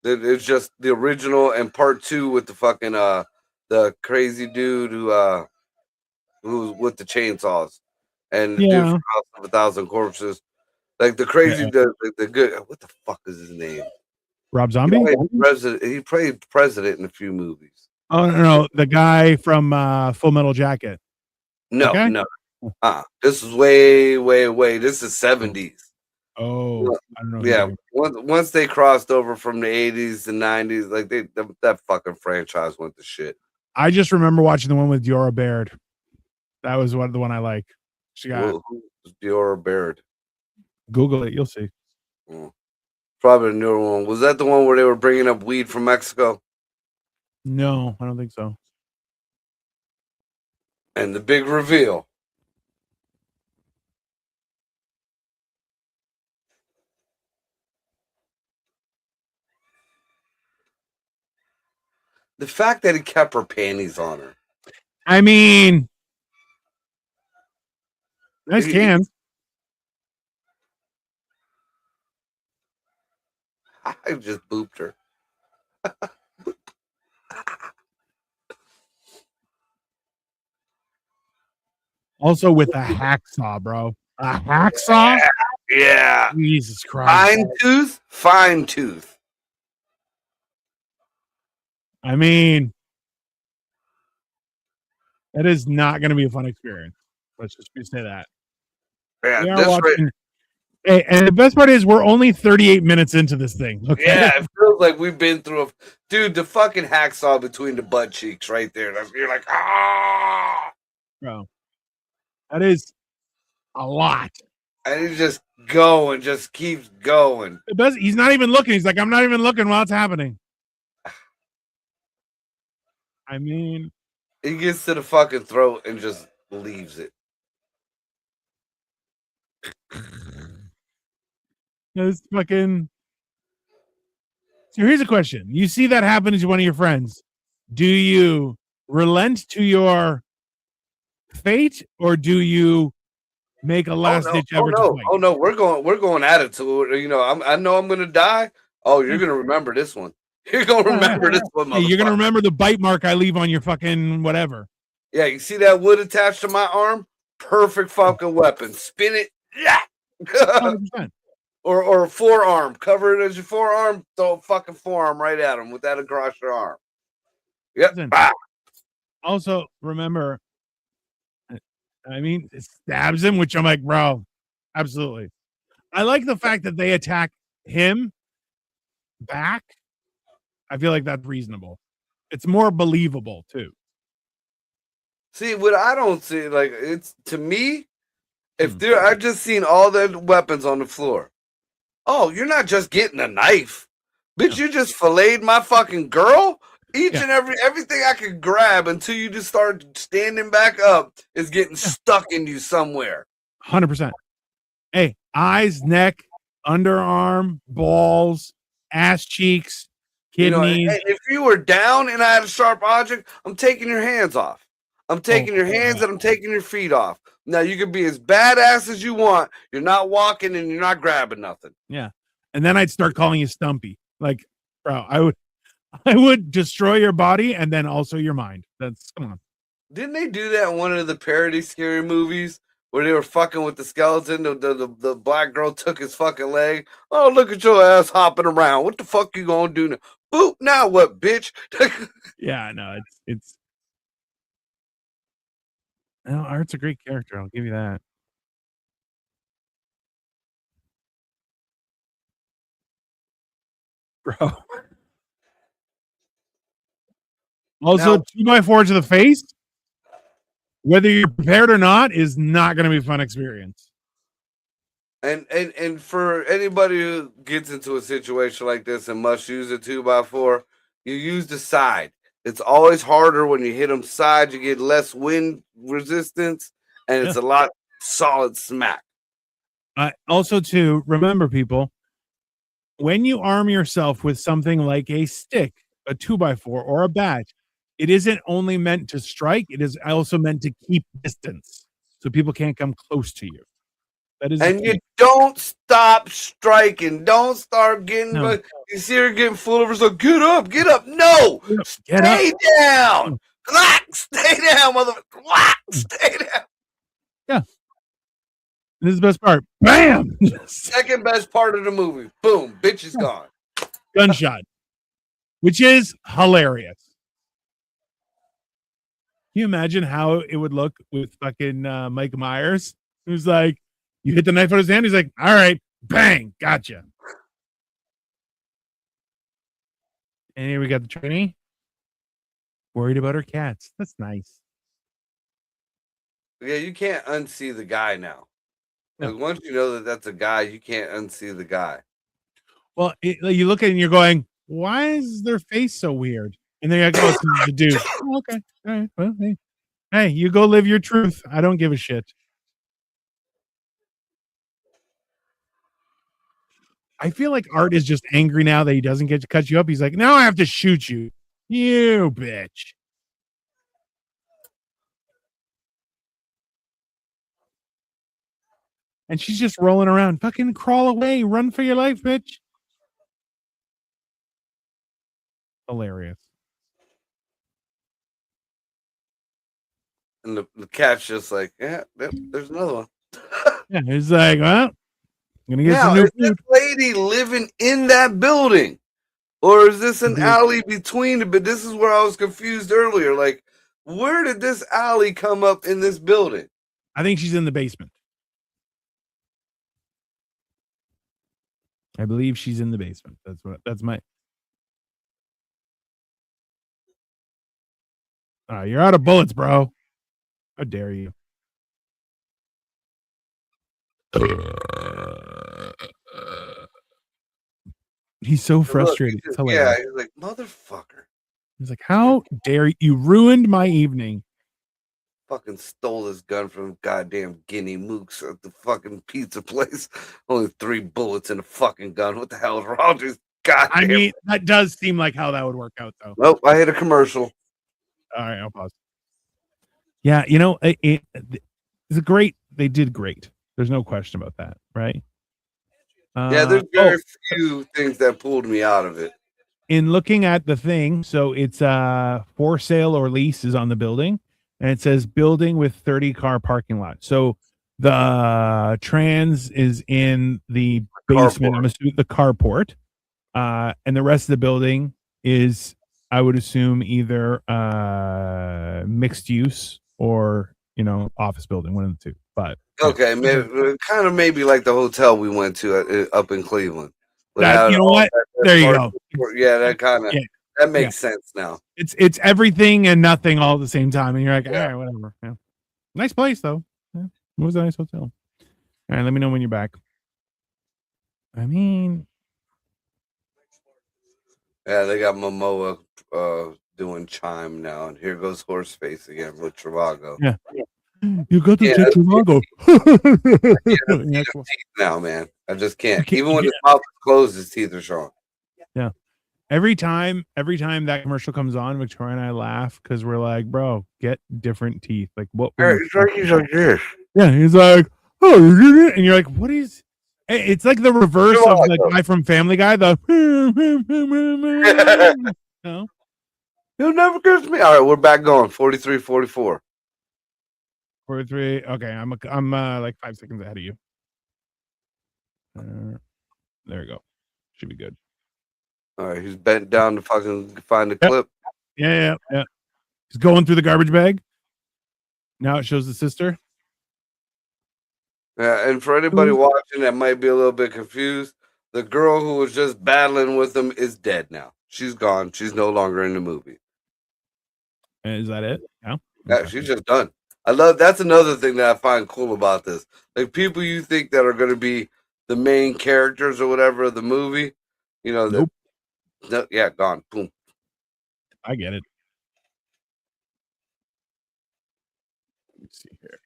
Speaker 1: It's just the original and part 2 with the fucking the crazy dude who's with the chainsaws, and the dude from House of a Thousand Corpses, like the crazy the good. What the fuck is his name?
Speaker 2: Rob Zombie.
Speaker 1: He played president in a few movies.
Speaker 2: Oh no, the guy from Full Metal Jacket.
Speaker 1: No, okay? No. This is way. This is 70s.
Speaker 2: Oh, I don't know.
Speaker 1: Yeah, once they crossed over from the 80s and 90s, like that fucking franchise went to shit.
Speaker 2: I just remember watching the one with Diora Baird. That was the one I like. She got
Speaker 1: Diora Baird.
Speaker 2: Google it, you'll see.
Speaker 1: Probably the newer one. Was that the one where they were bringing up weed from Mexico?
Speaker 2: No, I don't think so.
Speaker 1: And the big reveal. The fact that he kept her panties on her.
Speaker 2: I mean, nice cans.
Speaker 1: I just booped her.
Speaker 2: Also with a hacksaw, bro. A hacksaw?
Speaker 1: Yeah.
Speaker 2: Jesus Christ.
Speaker 1: Fine tooth.
Speaker 2: I mean, that is not going to be a fun experience. Let's just say that.
Speaker 1: Yeah, we are watching.
Speaker 2: Hey, and the best part is we're only 38 minutes into this thing. Okay?
Speaker 1: Yeah, it feels like we've been through dude, the fucking hacksaw between the butt cheeks right there. You're like,
Speaker 2: bro. That is a lot.
Speaker 1: And he just just keeps going.
Speaker 2: He's not even looking. He's like, I'm not even looking while it's happening. I mean,
Speaker 1: he gets to the fucking throat and just leaves it.
Speaker 2: It's fucking. So here's a question. You see that happen to one of your friends. Do you relent to your fate or do you make a
Speaker 1: Oh
Speaker 2: last
Speaker 1: no!
Speaker 2: ditch
Speaker 1: Oh
Speaker 2: effort to
Speaker 1: no!
Speaker 2: fight.
Speaker 1: Oh no! We're going at it to it. You know, I know I'm gonna die. Oh, you're gonna remember this one. You're gonna remember this one,
Speaker 2: Hey, you're gonna
Speaker 1: motherfucker.
Speaker 2: remember the bite mark I leave on your fucking whatever.
Speaker 1: Yeah, you see that wood attached to my arm? Perfect fucking weapon. Spin it. Yeah.
Speaker 2: 100%.
Speaker 1: or forearm. Cover it as your forearm. Throw a fucking forearm right at him with that across your arm. Yep.
Speaker 2: Listen,
Speaker 1: Ah.
Speaker 2: also, remember, I mean, it stabs him, which I'm like, bro, absolutely. I like the fact that they attack him back. I feel like that's reasonable. It's more believable too.
Speaker 1: See, what I don't see, like, it's to me, if there, I've just seen all the weapons on the floor. Oh, you're not just getting a knife, bitch. You just filleted my fucking girl. Each and everything I could grab until you just start standing back up is getting stuck in you somewhere.
Speaker 2: 100%. Hey, eyes, neck, underarm, balls, ass cheeks, kidneys.
Speaker 1: You know, if you were down and I had a sharp object, I'm taking your hands off. I'm taking your hands and I'm taking your feet off. Now you can be as badass as you want. You're not walking and you're not grabbing nothing.
Speaker 2: Yeah. And then I'd start calling you Stumpy. Like, bro, I would destroy your body and then also your mind. That's come on.
Speaker 1: Didn't they do that in one of the parody scary movies where they were fucking with the skeleton? The black girl took his fucking leg. Oh, look at your ass hopping around. What the fuck you gonna do now? Boop, now what, bitch?
Speaker 2: Yeah, no, it's no, Art's a great character, I'll give you that. Bro. Also, 2x4 to the face, whether you're prepared or not, is not going to be a fun experience.
Speaker 1: And for anybody who gets into a situation like this and must use a 2x4, you use the side. It's always harder when you hit them side. You get less wind resistance, and it's a lot solid smack.
Speaker 2: Also, to remember, people, when you arm yourself with something like a stick, a 2x4, or a bat, it isn't only meant to strike, it is also meant to keep distance so people can't come close to you. That is,
Speaker 1: and you don't stop striking. Don't start getting. No. You see her getting full of her. So get up, get up. No, stay down. Stay down, motherfucker. Stay down.
Speaker 2: Yeah. This is the best part. Bam.
Speaker 1: Second best part of the movie. Boom. Bitch is gone.
Speaker 2: Gunshot, which is hilarious. Can you imagine how it would look with fucking Mike Myers, who's like, you hit the knife on his hand, he's like, all right, bang, gotcha. And here we got the trainee. Worried about her cats. That's nice.
Speaker 1: Yeah, you can't unsee the guy now. No. Like, once you know that that's a guy, you can't unsee the guy.
Speaker 2: Well, you look at it and you're going, why is their face so weird? And then I go, it's the dude. Oh, okay. All right. Well, hey, you go live your truth. I don't give a shit. I feel like Art is just angry now that he doesn't get to cut you up. He's like, now I have to shoot you. You bitch. And she's just rolling around. Fucking crawl away. Run for your life, bitch. Hilarious.
Speaker 1: And the cat's just like, yeah, there's another one.
Speaker 2: Yeah, he's like, well, I'm gonna get some new
Speaker 1: food. Is this lady living in that building? Or is this an alley between? But this is where I was confused earlier. Like, where did this alley come up in this building?
Speaker 2: I think she's in the basement. I believe she's in the basement. That's my. You're out of bullets, bro. How dare you? He's so frustrated.
Speaker 1: Look, yeah, he's like, motherfucker.
Speaker 2: He's like, how dare you? Ruined my evening.
Speaker 1: Fucking stole his gun from goddamn Guinea Mooks at the fucking pizza place. Only 3 bullets in a fucking gun. What the hell is wrong with this goddamn?
Speaker 2: I mean, that does seem like how that would work out, though.
Speaker 1: Nope, I hit a commercial.
Speaker 2: All right, I'll pause. Yeah, you know, it's a great. They did great. There's no question about that, right?
Speaker 1: Yeah, there's very few things that pulled me out of it.
Speaker 2: In looking at the thing, so it's for sale or lease is on the building, and it says building with 30 car parking lot. So the trans is in the basement.
Speaker 1: Carport.
Speaker 2: I'm assuming the carport, and the rest of the building is, I would assume, either mixed use or office building, one of the two. But
Speaker 1: Okay, maybe kind of maybe like the hotel we went to up in Cleveland. It
Speaker 2: that,
Speaker 1: had
Speaker 2: you know
Speaker 1: all
Speaker 2: what?
Speaker 1: that
Speaker 2: There you
Speaker 1: park.
Speaker 2: go.
Speaker 1: Yeah, that kind of
Speaker 2: Yeah,
Speaker 1: that
Speaker 2: yeah.
Speaker 1: makes sense now.
Speaker 2: It's everything and nothing all at the same time, and you're like, all
Speaker 1: Yeah.
Speaker 2: right, whatever. Yeah. Nice place though. Yeah. It was a nice hotel. All right, let me know when you're back. I mean,
Speaker 1: Yeah, they got Momoa doing Chime now, and here goes Horseface again with Travago.
Speaker 2: yeah. You got to
Speaker 1: Yeah,
Speaker 2: take Chicago.
Speaker 1: now, man. I just can't.
Speaker 2: You
Speaker 1: Even when
Speaker 2: can't-
Speaker 1: his mouth is closed, his teeth are showing.
Speaker 2: Yeah. Every time that commercial comes on, Victoria and I laugh because we're like, bro, get different teeth. Like, what?
Speaker 1: It's like he's like this.
Speaker 2: Yeah, he's like, oh, you did it, and you're like, what is? It's like the reverse of the guy from Family Guy. The no,
Speaker 1: You'll never kiss me. All right, we're back going. 43, 44.
Speaker 2: 43. Okay, I'm like 5 seconds ahead of you. There we go. Should be good.
Speaker 1: All right, he's bent down to fucking find the clip.
Speaker 2: Yeah. He's going through the garbage bag. Now it shows the sister.
Speaker 1: Yeah, and for anybody watching that might be a little bit confused, the girl who was just battling with him is dead now. She's gone. She's no longer in the movie.
Speaker 2: Is that it? Yeah.
Speaker 1: Yeah, she's just done. That's another thing that I find cool about this. Like people you think that are going to be the main characters or whatever of the movie,
Speaker 2: Nope.
Speaker 1: Yeah, gone. Boom.
Speaker 2: I get it. Let's see here.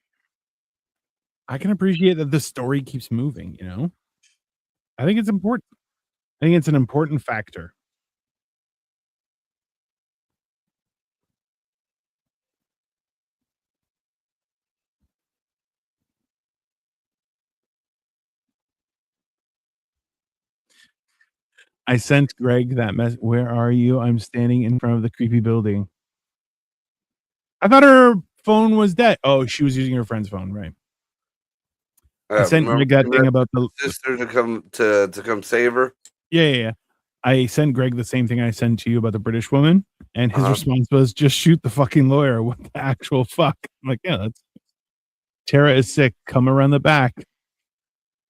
Speaker 2: I can appreciate that the story keeps moving, I think it's important. I think it's an important factor. I sent Greg that mess. Where are you? I'm standing in front of the creepy building. I thought her phone was dead. Oh, she was using her friend's phone, right? I sent Greg that thing about the
Speaker 1: sister to come save her.
Speaker 2: Yeah. I sent Greg the same thing I sent to you about the British woman, and his response was, "Just shoot the fucking lawyer." What the actual fuck? I'm like, yeah, that's Tara is sick. Come around the back.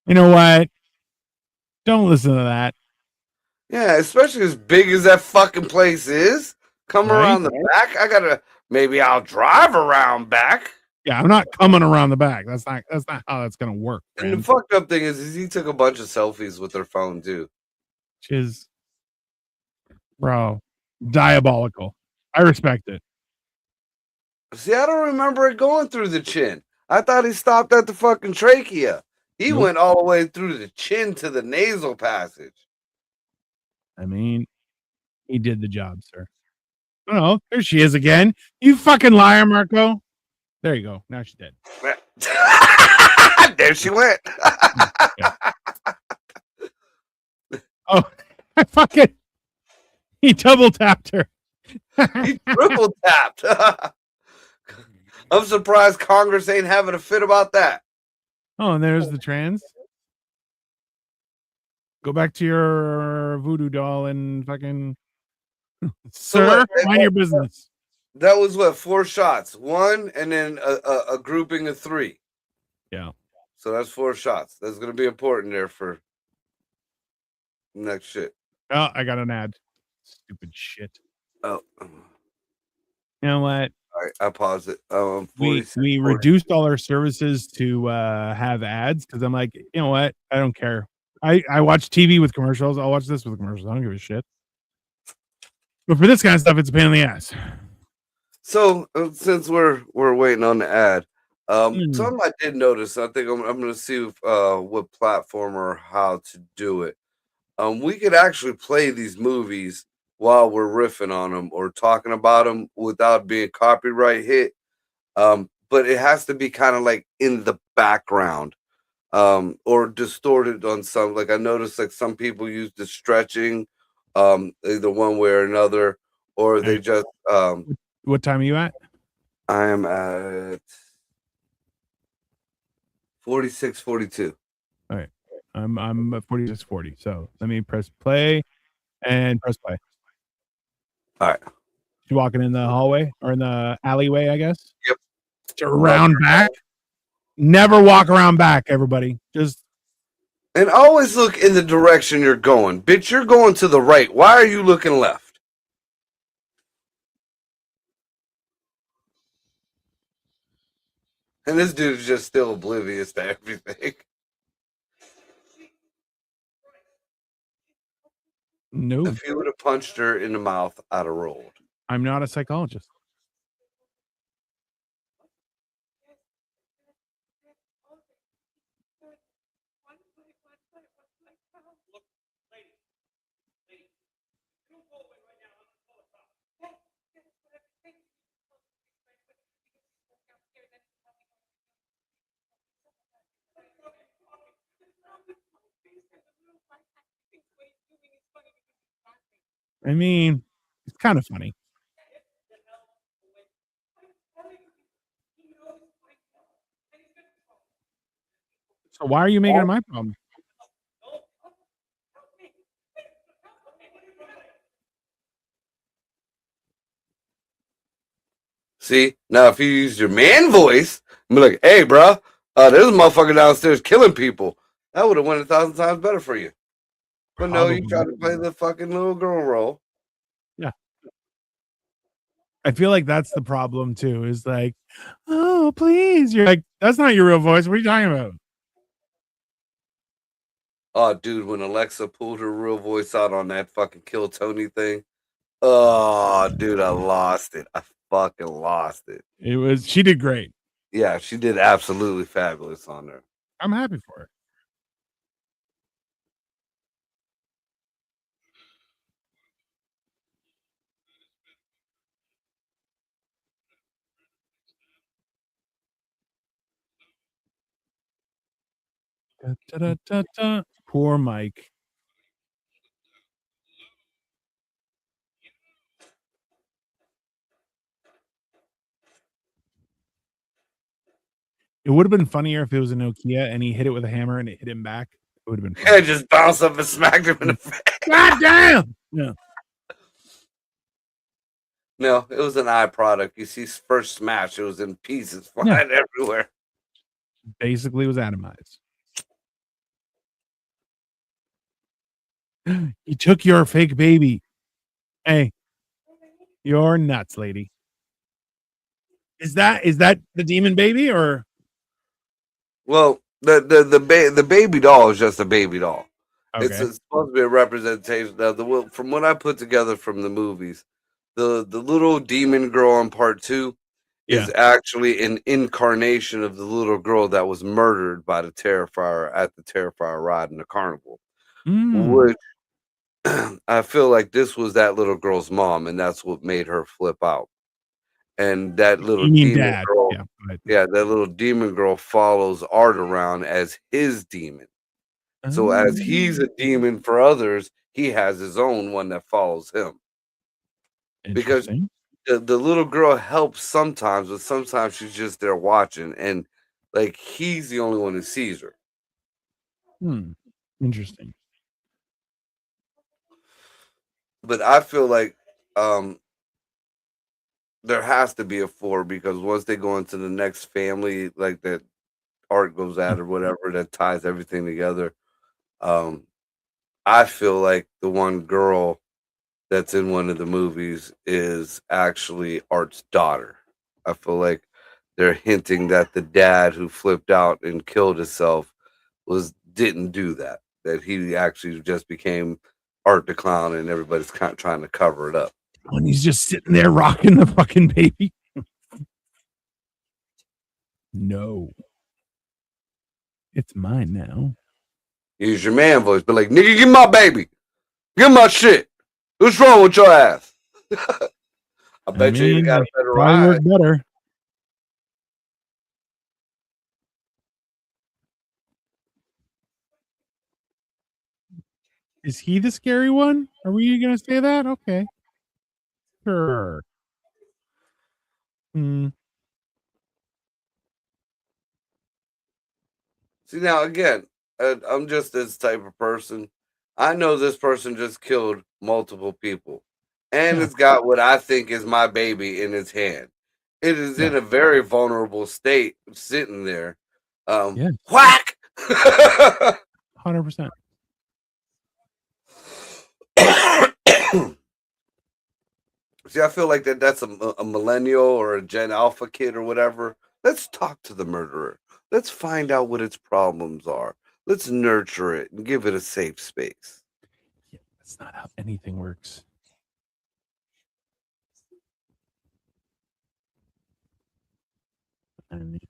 Speaker 2: You know what? Don't listen to that.
Speaker 1: Yeah, especially as big as that fucking place is. Come around the back. Maybe I'll drive around back.
Speaker 2: Yeah, I'm not coming around the back. That's not how that's gonna work.
Speaker 1: And the fucked up thing is he took a bunch of selfies with their phone too.
Speaker 2: Which is, bro, diabolical. I respect it.
Speaker 1: See, I don't remember it going through the chin. I thought he stopped at the fucking trachea. He went all the way through the chin to the nasal passage.
Speaker 2: I mean, he did the job, sir. Oh, there she is again. You fucking liar, Marco. There you go. Now she's dead.
Speaker 1: There she went.
Speaker 2: Oh, I fucking. He double tapped her.
Speaker 1: He triple tapped. I'm surprised Congress ain't having a fit about that.
Speaker 2: Oh, and there's the trans. Go back to your voodoo doll and fucking. Sir, mind your business.
Speaker 1: That was what, 4 shots, 1 and then a grouping of 3.
Speaker 2: Yeah.
Speaker 1: So that's 4 shots. That's gonna be important there for next shit.
Speaker 2: Oh, I got an ad. Stupid shit.
Speaker 1: Oh.
Speaker 2: You know what?
Speaker 1: All right, I paused it.
Speaker 2: We reduced all our services to have ads because I'm like, you know what? I don't care. I watch TV with commercials. I'll watch this with commercials. I don't give a shit. But for this kind of stuff, it's a pain in the ass.
Speaker 1: So since we're waiting on the ad, something I did notice. I think I'm going to see what platform or how to do it. We could actually play these movies while we're riffing on them or talking about them without being copyright hit. But it has to be kind of like in the background. or distorted on some. Like I noticed, like some people use the stretching, either one way or another, or they
Speaker 2: Right.
Speaker 1: just.
Speaker 2: What time are you at?
Speaker 1: I am at 46:42.
Speaker 2: All right. I'm at 46:40. So let me press play and press play.
Speaker 1: All right.
Speaker 2: You walking in the hallway or in the alleyway, I guess?
Speaker 1: Yep.
Speaker 2: To around back. Never walk around back, everybody. Just
Speaker 1: And always look in the direction you're going. Bitch, you're going to the right. Why are you looking left? And this dude is just still oblivious to everything.
Speaker 2: no.
Speaker 1: If he would have punched her in the mouth, I'd have rolled.
Speaker 2: I'm not a psychologist. I mean, it's kind of funny. So why are you making it my problem?
Speaker 1: See, now if you use your man voice and be like, hey, bro, there's a motherfucker downstairs killing people, that would have went 1,000 times better for you. But no, you try
Speaker 2: Probably.
Speaker 1: to play the fucking little girl role.
Speaker 2: Yeah. I feel like that's the problem too, is like, oh, please. You're like, that's not your real voice. What are you talking about?
Speaker 1: Oh, dude, when Alexa pulled her real voice out on that fucking Kill Tony thing, oh, dude, I lost it. I fucking lost it.
Speaker 2: She did great.
Speaker 1: Yeah, she did absolutely fabulous on there.
Speaker 2: I'm happy for her. Da, da, da, da. Poor Mike. It would have been funnier if it was a Nokia and he hit it with a hammer and it hit him back. It would have been funny.
Speaker 1: Yeah, just bounced up and smacked him in the face.
Speaker 2: God damn! Yeah.
Speaker 1: No, it was an eye product. You see, first smash, it was in pieces flying everywhere.
Speaker 2: Basically was atomized. He took your fake baby. Hey, you're nuts, lady. Is that the demon baby or?
Speaker 1: Well, the baby doll is just a baby doll. It's
Speaker 2: Okay.
Speaker 1: supposed to be a representation of the from what I put together from the movies. The little demon girl in part 2
Speaker 2: Yeah.
Speaker 1: is actually an incarnation of the little girl that was murdered by the Terrifier at the Terrifier ride in the carnival. Which I feel like this was that little girl's mom, and that's what made her flip out. And that little
Speaker 2: You mean
Speaker 1: demon
Speaker 2: dad?
Speaker 1: girl,
Speaker 2: Yeah. Right.
Speaker 1: yeah, that little demon girl follows Art around as his demon. So as he's a demon for others, he has his own one that follows him. Because
Speaker 2: Interesting.
Speaker 1: the little girl helps sometimes, but sometimes she's just there watching, and like he's the only one who sees her.
Speaker 2: Interesting.
Speaker 1: But I feel like there has to be a 4 because once they go into the next family, like that Art goes at or whatever, that ties everything together. I feel like the one girl that's in one of the movies is actually Art's daughter. I feel like they're hinting that the dad who flipped out and killed himself didn't do that. That he actually just became Art the Clown, and everybody's kind of trying to cover it up.
Speaker 2: When he's just sitting there rocking the fucking baby. No. It's mine now.
Speaker 1: Use your man voice, but like, nigga, give my baby. Give my shit. What's wrong with your ass? I bet you got a better
Speaker 2: probably
Speaker 1: ride.
Speaker 2: work better. Is he the scary one? Are we gonna say that? Okay. Sure. Hmm.
Speaker 1: See, now again, I'm just this type of person. I know this person just killed multiple people, and
Speaker 2: Yeah.
Speaker 1: it's got what I think is my baby in its hand. It is
Speaker 2: Yeah.
Speaker 1: in a very vulnerable state, sitting there.
Speaker 2: Yeah.
Speaker 1: Whack!
Speaker 2: 100%.
Speaker 1: See, I feel like that's a millennial or a Gen Alpha kid or whatever. Let's talk to the murderer. Let's find out what its problems are. Let's nurture it and give it a safe space.
Speaker 2: Yeah, that's not how anything works. I mean,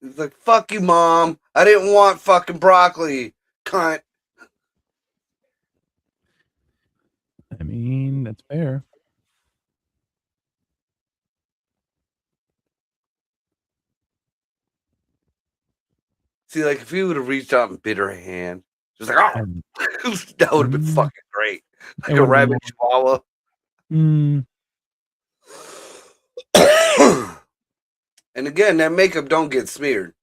Speaker 1: He's like, fuck you, mom. I didn't want fucking broccoli, cunt.
Speaker 2: that's fair.
Speaker 1: See, like, if he would have reached out and bit her hand, just like, oh,
Speaker 2: Um,
Speaker 1: that would have been
Speaker 2: mm,
Speaker 1: fucking great.
Speaker 2: it
Speaker 1: Like a
Speaker 2: would have been more.
Speaker 1: rabbit chihuahua.
Speaker 2: Mm,
Speaker 1: And again, that makeup don't get smeared.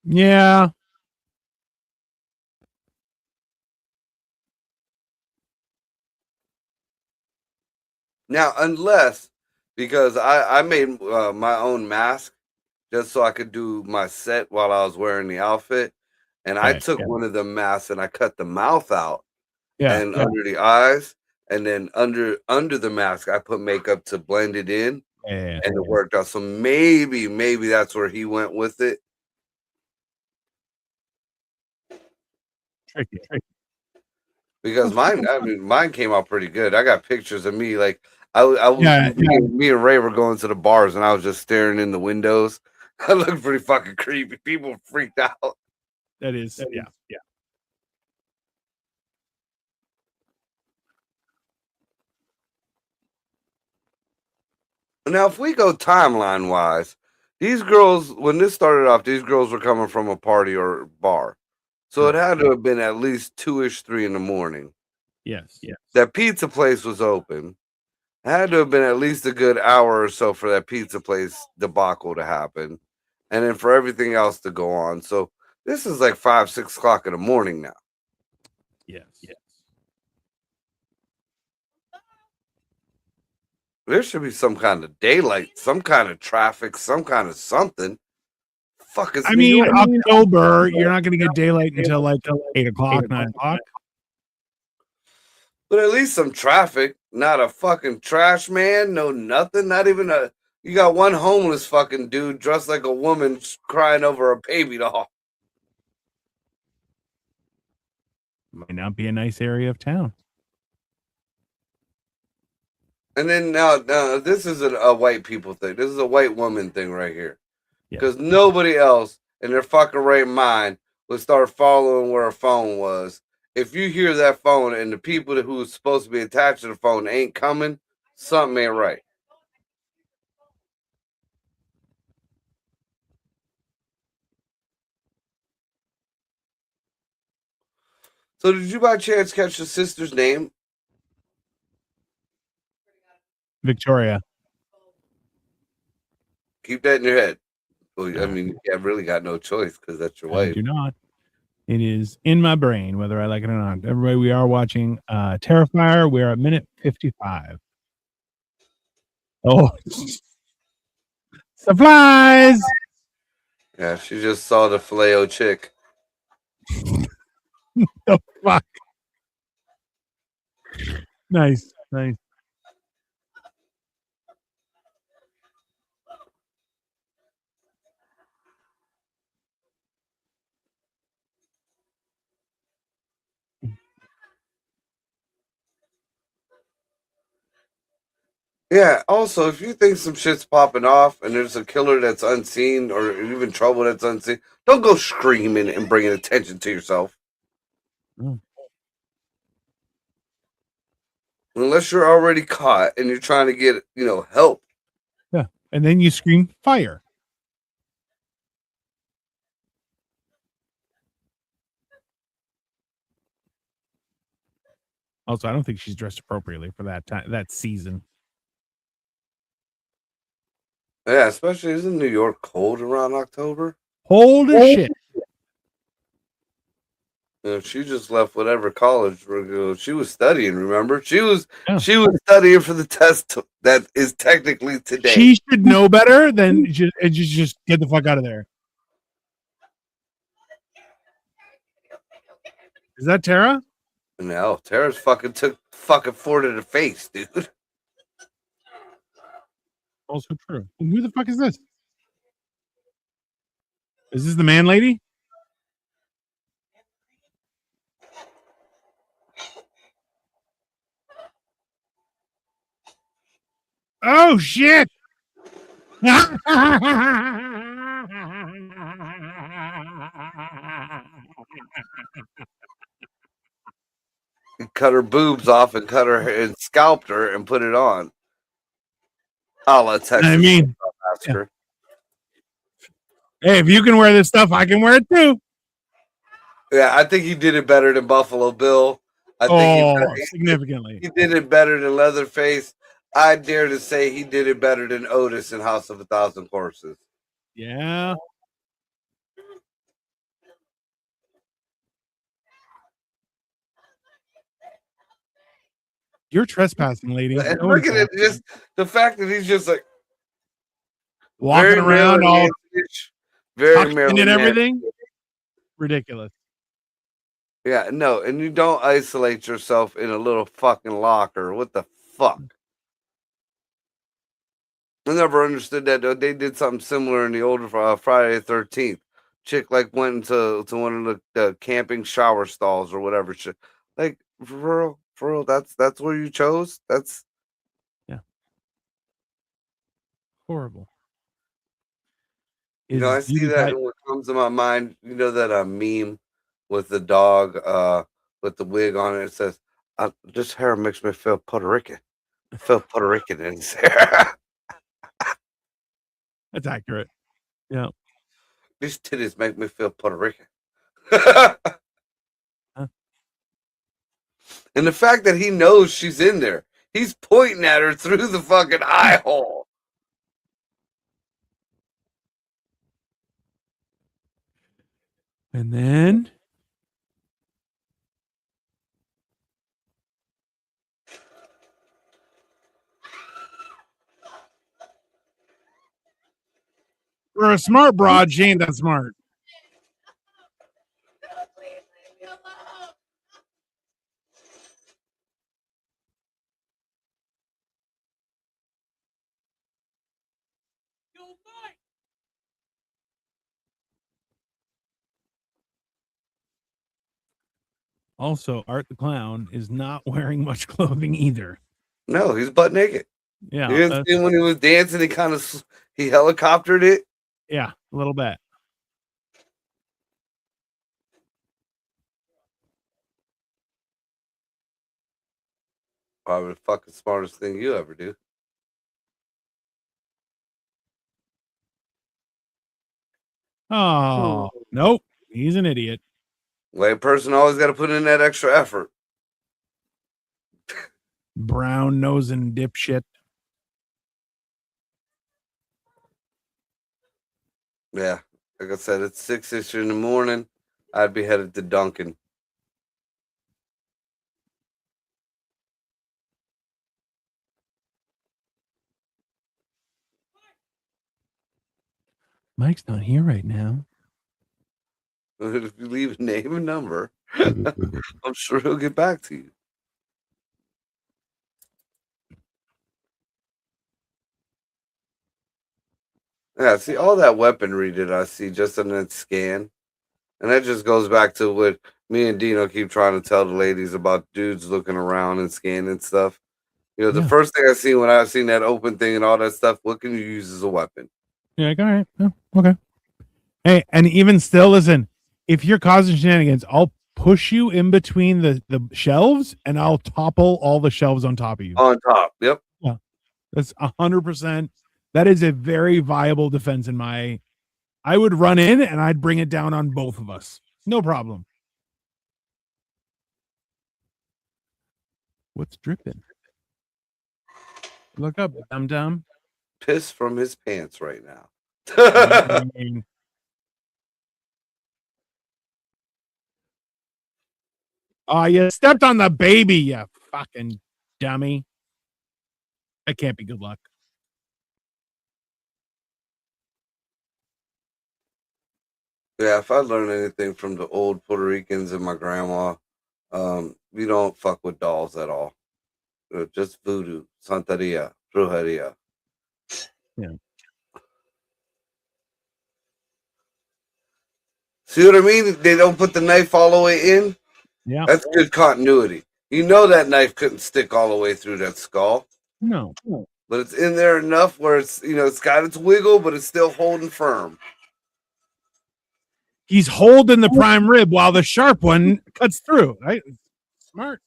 Speaker 2: yeah.
Speaker 1: Now, unless, because I made my own mask just so I could do my set while I was wearing the outfit. And I
Speaker 2: Okay.
Speaker 1: took
Speaker 2: Yeah.
Speaker 1: one of the masks and I cut the mouth out
Speaker 2: Yeah.
Speaker 1: and under the eyes. And then under the mask, I put makeup to blend it in,
Speaker 2: Yeah.
Speaker 1: and it worked out. So maybe that's where he went with it.
Speaker 2: Tricky.
Speaker 1: Because mine came out pretty good. I got pictures of me like
Speaker 2: Yeah.
Speaker 1: me and Ray were going to the bars, and I was just staring in the windows. I looked pretty fucking creepy. People freaked out.
Speaker 2: That is. Yeah.
Speaker 1: Now, if we go timeline wise, these girls, when this started off, these girls were coming from a party or bar. So it
Speaker 2: Correct.
Speaker 1: had to have been at least 2-ish, 3 in the morning.
Speaker 2: Yes.
Speaker 1: That pizza place was open. It had to have been at least a good hour or so for that pizza place debacle to happen. And then for everything else to go on. So this is like 5, 6 o'clock in the morning now.
Speaker 2: Yes.
Speaker 1: There should be some kind of daylight, some kind of traffic, some kind of something. Fuck, it's
Speaker 2: I
Speaker 1: New
Speaker 2: mean,
Speaker 1: York.
Speaker 2: October, you're not going to get daylight until like 8 o'clock, 9 o'clock.
Speaker 1: But at least some traffic, not a fucking trash man, no nothing, not even a. You got one homeless fucking dude dressed like a woman crying over a baby doll.
Speaker 2: Might not be a nice area of town.
Speaker 1: And then now this isn't a white people thing. This is a white woman thing right here.
Speaker 2: Yeah.
Speaker 1: Because nobody else in their fucking right mind would start following where a phone was. If you hear that phone and the people who are supposed to be attached to the phone ain't coming, something ain't right. So did you by chance catch the sister's name?
Speaker 2: Victoria.
Speaker 1: Keep that in your head. Well, I mean, you really got no choice because that's your
Speaker 2: I
Speaker 1: wife.
Speaker 2: do not. It is in my brain, whether I like it or not. Everybody, we are watching Terrifier. We're at minute 55. Oh, supplies.
Speaker 1: Yeah, she just saw the filet chick.
Speaker 2: The fuck. Nice.
Speaker 1: Yeah, also, if you think some shit's popping off and there's a killer that's unseen or even trouble that's unseen, don't go screaming and bringing attention to yourself.
Speaker 2: Mm.
Speaker 1: Unless you're already caught and you're trying to get, help.
Speaker 2: Yeah. And then you scream fire. Also, I don't think she's dressed appropriately for that season.
Speaker 1: Yeah, especially isn't New York cold around October?
Speaker 2: Cold as shit.
Speaker 1: You know, she just left whatever college she was studying. Remember, she was studying for the test that is technically today.
Speaker 2: She should know better than just get the fuck out of there. Is that Tara?
Speaker 1: No, Tara's fucking took fucking four to the face, dude.
Speaker 2: Also true. Who the fuck is this? Is this the man lady? Oh shit!
Speaker 1: He cut her boobs off and cut her hair and scalped her and put it on. A la Texas.
Speaker 2: I mean, yeah. Hey, if you can wear this stuff, I can wear it too.
Speaker 1: Yeah, I think he did it better than Buffalo Bill. I think
Speaker 2: significantly.
Speaker 1: He did it better than Leatherface. I dare to say he did it better than Otis in House of a Thousand Corpses.
Speaker 2: Yeah. You're trespassing, lady.
Speaker 1: And look at it, just the fact that he's just like
Speaker 2: walking around all
Speaker 1: very
Speaker 2: Maryland and everything. Ridiculous.
Speaker 1: Yeah, no, and you don't isolate yourself in a little fucking locker. What the fuck? I never understood that. They did something similar in the older Friday the 13th. Chick like went into one of the camping shower stalls or whatever shit. Like for real, that's where you chose. That's
Speaker 2: horrible.
Speaker 1: You know, I see that, and what comes to my mind, you know, that meme with the dog with the wig on it. It says, "This hair makes me feel Puerto Rican. I feel Puerto Rican in his hair."
Speaker 2: That's accurate. Yeah.
Speaker 1: These titties make me feel Puerto Rican. And the fact that he knows she's in there, he's pointing at her through the fucking eye hole.
Speaker 2: And then for a smart broad, she ain't that smart. Also, Art the Clown is not wearing much clothing either.
Speaker 1: No, he's butt naked.
Speaker 2: Yeah.
Speaker 1: You didn't see him when he was dancing, he helicoptered it.
Speaker 2: Yeah, a little bit.
Speaker 1: Probably the fucking smartest thing you ever do.
Speaker 2: Oh, nope. He's an idiot.
Speaker 1: White person always got to put in that extra effort.
Speaker 2: Brown nosing dipshit.
Speaker 1: Yeah, like I said, it's 6-ish in the morning. I'd be headed to Dunkin'.
Speaker 2: Mike's not here right now.
Speaker 1: If you leave a name and number, I'm sure he'll get back to you. Yeah, see all that weaponry that I see just in that scan. And that just goes back to what me and Dino keep trying to tell the ladies about dudes looking around and scanning stuff. You know, the first thing I seen when I seen that open thing and all that stuff, what can you use as a weapon?
Speaker 2: Yeah, like, all right. Oh, okay. Hey, and even still, listen, if you're causing shenanigans, I'll push you in between the shelves and I'll topple all the shelves on top of you.
Speaker 1: On top. Yep.
Speaker 2: Yeah. That's 100%. That is a very viable defense in my. I would run in and I'd bring it down on both of us. No problem. What's dripping? Look up, dum dum.
Speaker 1: Piss from his pants right now.
Speaker 2: Oh, you stepped on the baby, you fucking dummy. That can't be good luck.
Speaker 1: Yeah, if I learned anything from the old Puerto Ricans and my grandma, we don't fuck with dolls at all. Just voodoo, santeria, brujeria.
Speaker 2: Yeah.
Speaker 1: See what I mean? They don't put the knife all the way in.
Speaker 2: Yeah.
Speaker 1: That's good continuity. You know that knife couldn't stick all the way through that skull.
Speaker 2: No.
Speaker 1: But it's in there enough where it's it's got its wiggle, but it's still holding firm.
Speaker 2: He's holding the prime rib while the sharp one cuts through. Right? Smart.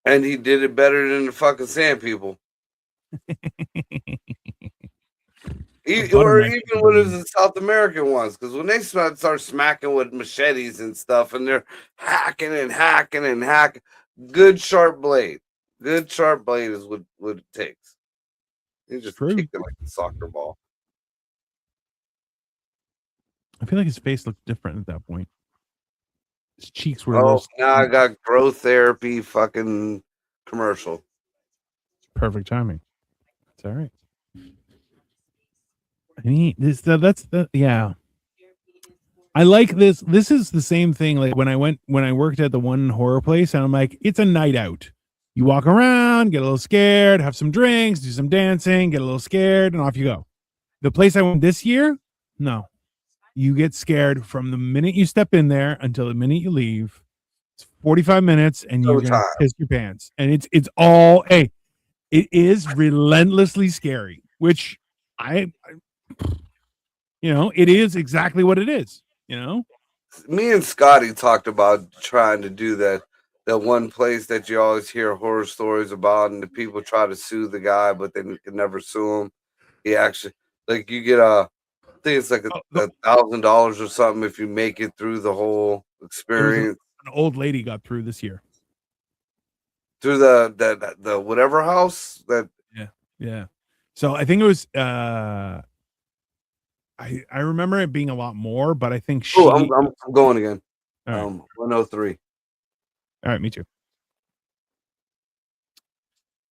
Speaker 1: And he did it better than the fucking sand people. Or even when it was the South American ones, because when they start smacking with machetes and stuff, and they're hacking and hacking and hacking, good sharp blade is what it takes. You just kick it like a soccer ball.
Speaker 2: I feel like his face looked different at that point. His cheeks were.
Speaker 1: Oh, now I got growth therapy fucking commercial.
Speaker 2: Perfect timing. It's all right. I mean, yeah. I like this. This is the same thing. Like when I worked at the one horror place, and I'm like, it's a night out. You walk around, get a little scared, have some drinks, do some dancing, get a little scared, and off you go. The place I went this year, no. You get scared from the minute you step in there until the minute you leave. It's 45 minutes, and you're gonna piss your pants. And it's all it is relentlessly scary, which it is exactly what it is.
Speaker 1: Me and Scotty talked about trying to do that one place that you always hear horror stories about, and the people try to sue the guy, but they can never sue him. He actually, like, you get I think it's like $1,000 or something if you make it through the whole experience.
Speaker 2: An old lady got through this year
Speaker 1: through the whatever house that.
Speaker 2: Yeah. So I think it was. I remember it being a lot more, but I think she.
Speaker 1: Oh, I'm going again. 103.
Speaker 2: All right, me too.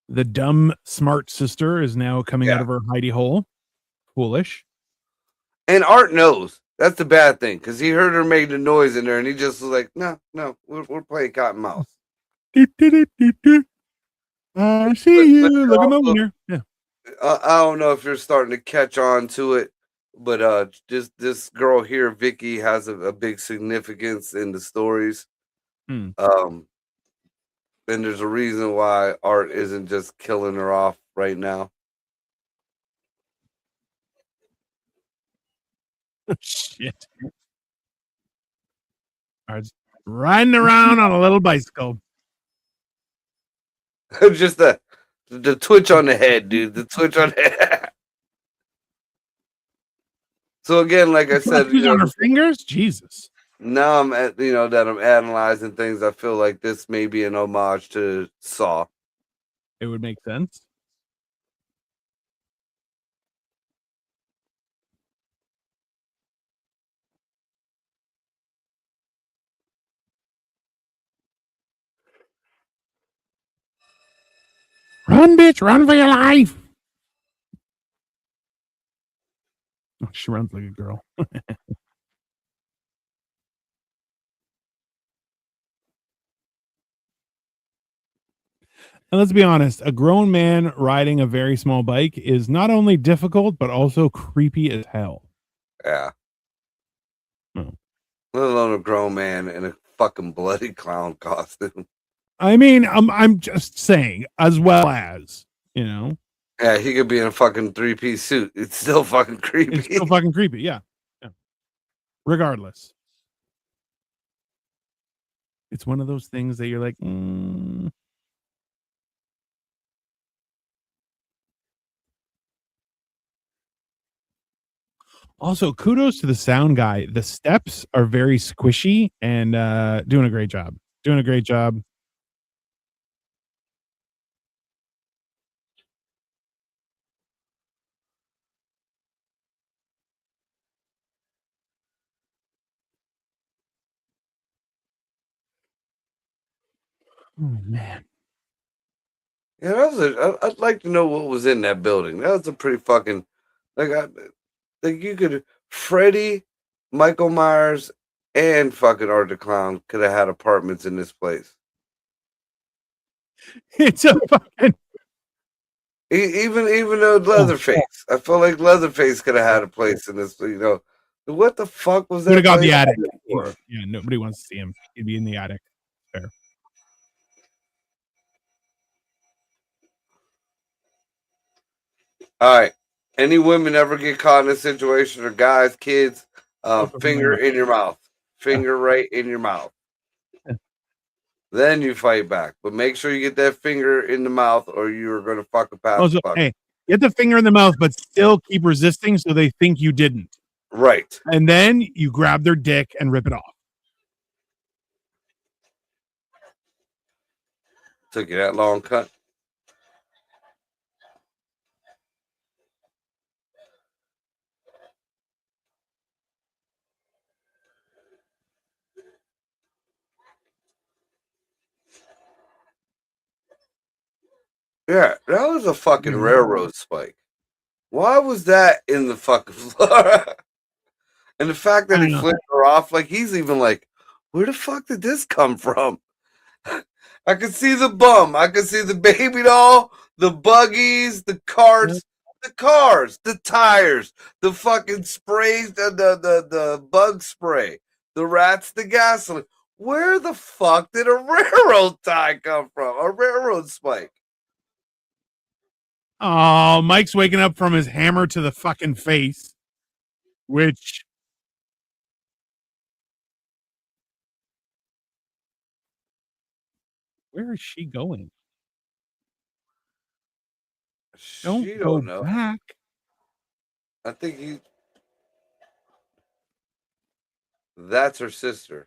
Speaker 2: The dumb smart sister is now coming out of her hidey hole. Foolish.
Speaker 1: And Art knows. That's the bad thing, because he heard her make the noise in there, and he just was like, "No, we're playing cat and mouse."
Speaker 2: I see you. Look at my winner. Yeah.
Speaker 1: I don't know if you're starting to catch on to it, but this girl here, Vicky, has a big significance in the stories. And there's a reason why Art isn't just killing her off right now.
Speaker 2: Shit. Art's riding around on a little bicycle.
Speaker 1: Just the twitch on the head, dude. The twitch on the head. So again, like I said,
Speaker 2: on her fingers, Jesus.
Speaker 1: Now I'm at that I'm analyzing things. I feel like this may be an homage to Saw.
Speaker 2: It would make sense. Run, bitch, run for your life. Oh, she runs like a girl. And let's be honest, a grown man riding a very small bike is not only difficult, but also creepy as hell.
Speaker 1: Yeah. Let alone a grown man in a fucking bloody clown costume.
Speaker 2: I mean, I'm just saying, as well as,
Speaker 1: Yeah, he could be in a fucking 3-piece suit. It's still fucking creepy.
Speaker 2: It's still fucking creepy, yeah. Regardless. It's one of those things that you're like, Also, kudos to the sound guy. The steps are very squishy and doing a great job. Doing a great job. Oh man.
Speaker 1: Yeah, that was I'd like to know what was in that building. That was a pretty fucking like like you could Freddy, Michael Myers, and fucking Art the Clown could have had apartments in this place.
Speaker 2: It's a fucking
Speaker 1: Even though Leatherface, I feel like Leatherface could have had a place in this. You know, what the fuck was
Speaker 2: would have
Speaker 1: that
Speaker 2: got
Speaker 1: place
Speaker 2: the attic.
Speaker 1: for?
Speaker 2: Yeah, nobody wants to see him. He'd be in the attic. Fair.
Speaker 1: All right. Any women ever get caught in a situation, or guys, kids, finger in your mouth, finger right in your mouth. Then you fight back, but make sure you get that finger in the mouth, or you're gonna fucking pass the fuck.
Speaker 2: Hey, get the finger in the mouth, but still keep resisting, so they think you didn't.
Speaker 1: Right.
Speaker 2: And then you grab their dick and rip it off.
Speaker 1: Took you that long cut. Yeah, that was a fucking railroad spike. Why was that in the fucking floor? And the fact that he flipped her off, like he's even like, where the fuck did this come from? I could see the bum. I could see the baby doll, the buggies, the carts, the tires, the fucking sprays, the bug spray, the rats, the gasoline. Where the fuck did a railroad tie come from? A railroad spike.
Speaker 2: Oh, Mike's waking up from his hammer to the fucking face, which where is she going? Don't go
Speaker 1: know.
Speaker 2: back.
Speaker 1: I think that's her sister.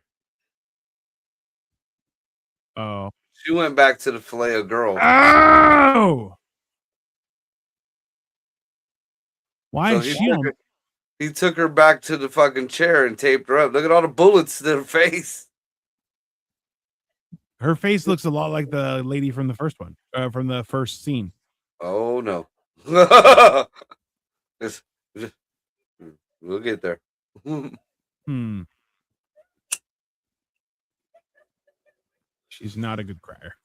Speaker 2: Oh.
Speaker 1: She went back to the filet of girl.
Speaker 2: Oh. Why
Speaker 1: So
Speaker 2: is she on?
Speaker 1: He took her back to the fucking chair and taped her up. Look at all the bullets in her face.
Speaker 2: Her face looks a lot like the lady from the first one, from the first scene.
Speaker 1: Oh no. We'll get there.
Speaker 2: She's not a good crier.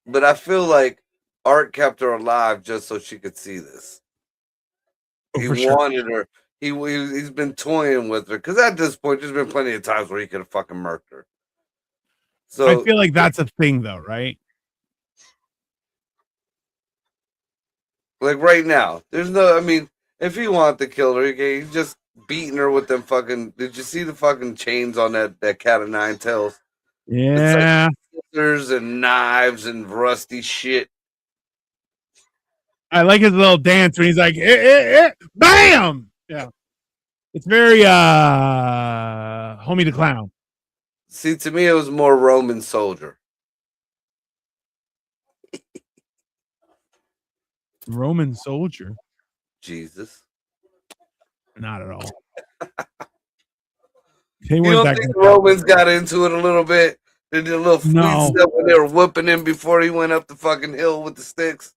Speaker 1: But I feel like Art kept her alive just so she could see this. He wanted her. He's been toying with her because at this point, there's been plenty of times where he could have fucking murked her. So
Speaker 2: I feel like that's a thing, though, right?
Speaker 1: Like right now, there's no. I mean, if he wanted to kill her, he's just beating her with them fucking. Did you see the fucking chains on that cat of nine tails?
Speaker 2: Yeah.
Speaker 1: It's like scissors and knives and rusty shit.
Speaker 2: I like his little dance when he's like, bam! Yeah. It's very Homie the Clown.
Speaker 1: See, to me, it was more Roman soldier.
Speaker 2: Roman soldier?
Speaker 1: Jesus.
Speaker 2: Not at all.
Speaker 1: You don't think the Romans got into it a little bit? They did a little sweet stuff when they were whooping him before he went up the fucking hill with the sticks.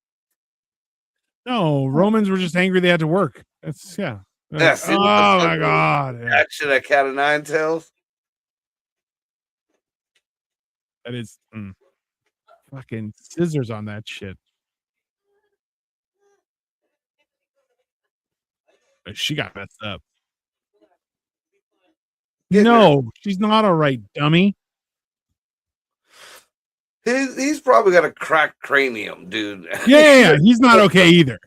Speaker 2: No, Romans were just angry they had to work. That's yeah.
Speaker 1: Yeah, see
Speaker 2: oh my god!
Speaker 1: That shit, that cat of nine tails.
Speaker 2: That is fucking scissors on that shit. But she got messed up. No, she's not all right, dummy.
Speaker 1: He's probably got a cracked cranium, dude.
Speaker 2: Yeah, he's not okay either.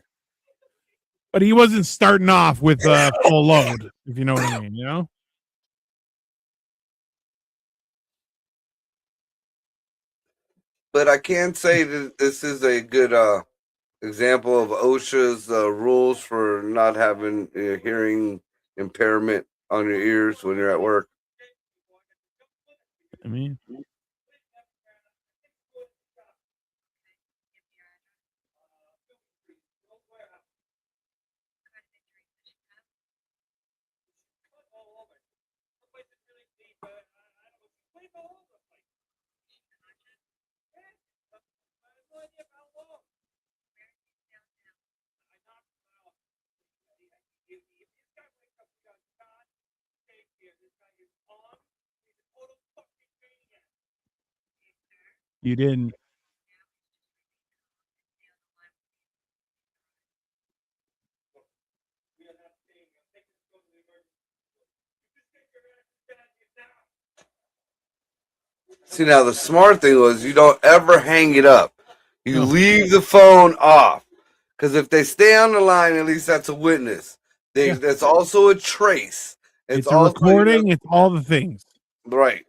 Speaker 2: But he wasn't starting off with full load, if you know what I mean, you know?
Speaker 1: But I can say that this is a good example of OSHA's rules for not having hearing impairment on your ears when you're at work.
Speaker 2: I mean, You didn't.
Speaker 1: See, now the smart thing was you don't ever hang it up. You
Speaker 2: No.
Speaker 1: leave the phone off. Because if they stay on the line, at least that's a witness.
Speaker 2: Yeah.
Speaker 1: That's also a trace.
Speaker 2: It's a
Speaker 1: also,
Speaker 2: recording. It's all the things.
Speaker 1: Right.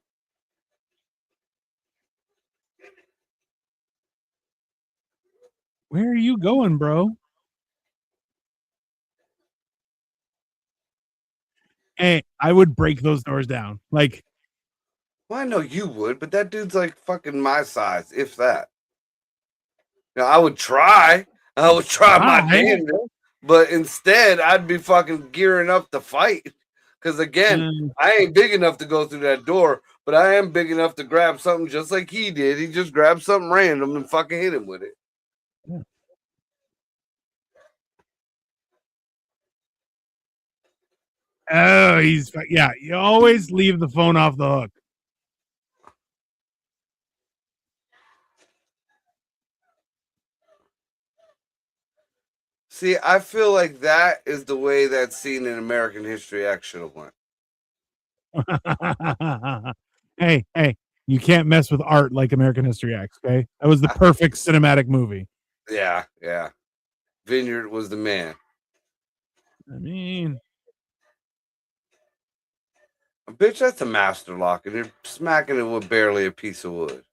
Speaker 2: Where are you going, bro? Hey, I would break those doors down. Like,
Speaker 1: well, I know you would, but that dude's like fucking my size, if that. Now, I would try. I would try my
Speaker 2: hi.
Speaker 1: damnedest. But instead, I'd be fucking gearing up to fight. Because again, I ain't big enough to go through that door, but I am big enough to grab something just like he did. He just grabbed something random and fucking hit him with it.
Speaker 2: Yeah. Oh, yeah. You always leave the phone off the hook.
Speaker 1: See, I feel like that is the way that scene in American History X should have went.
Speaker 2: Hey, you can't mess with art like American History X, okay? That was the perfect cinematic movie.
Speaker 1: Yeah. Vineyard was the man.
Speaker 2: I mean,
Speaker 1: Bitch, that's a master lock, and you're smacking it with barely a piece of wood.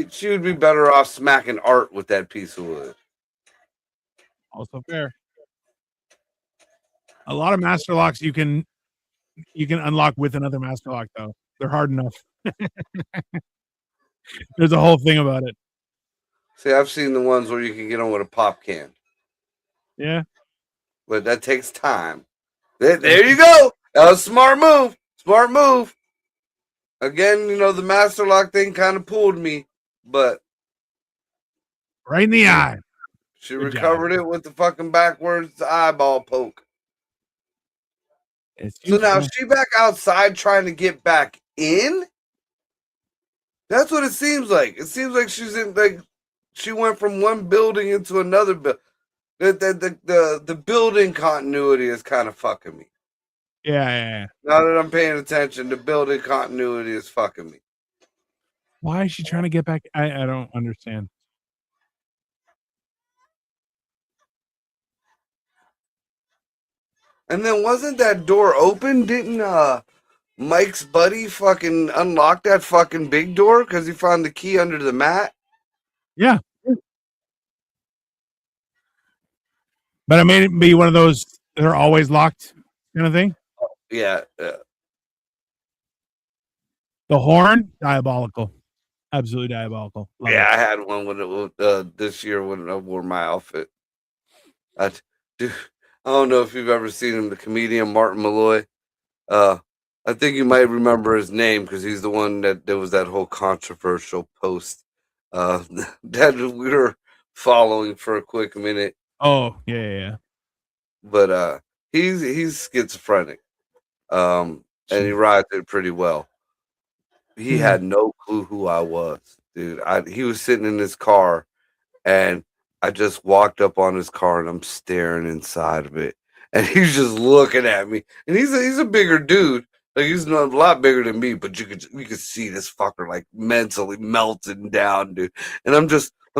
Speaker 1: She would be better off smacking art with that piece of wood.
Speaker 2: also fair. A lot of master locks you can unlock with another master lock though. They're hard enough. There's a whole thing about it.
Speaker 1: See, I've seen the ones where you can get them with a pop can.
Speaker 2: Yeah.
Speaker 1: But that takes time. There you go. That was a smart move. Smart move. Again, the master lock thing kind of pulled me, but
Speaker 2: right in the eye.
Speaker 1: She recovered it with the fucking backwards eyeball poke. So now is she back outside trying to get back in? That's what it seems like. It seems like she's in she went from one building into another building. The building continuity is kind of fucking me.
Speaker 2: Yeah.
Speaker 1: Now that I'm paying attention, the building continuity is fucking me.
Speaker 2: Why is she trying to get back? I don't understand.
Speaker 1: And then wasn't that door open? Didn't Mike's buddy fucking unlock that fucking big door because he found the key under the mat?
Speaker 2: Yeah. But I made it be one of those that are always locked kind of thing.
Speaker 1: Yeah.
Speaker 2: The horn, diabolical. Absolutely diabolical.
Speaker 1: Love it. I had one when it was this year when I wore my outfit. I don't know if you've ever seen him, the comedian Martin Malloy. I think you might remember his name because he's the one that there was that whole controversial post that we were following for a quick minute.
Speaker 2: Oh, yeah.
Speaker 1: But he's schizophrenic. And he rides it pretty well. He had no clue who I was, dude. He was sitting in his car, and I just walked up on his car, and I'm staring inside of it, and he's just looking at me. And he's a bigger dude, like he's a lot bigger than me, but you could see this fucker like mentally melting down, dude. And I'm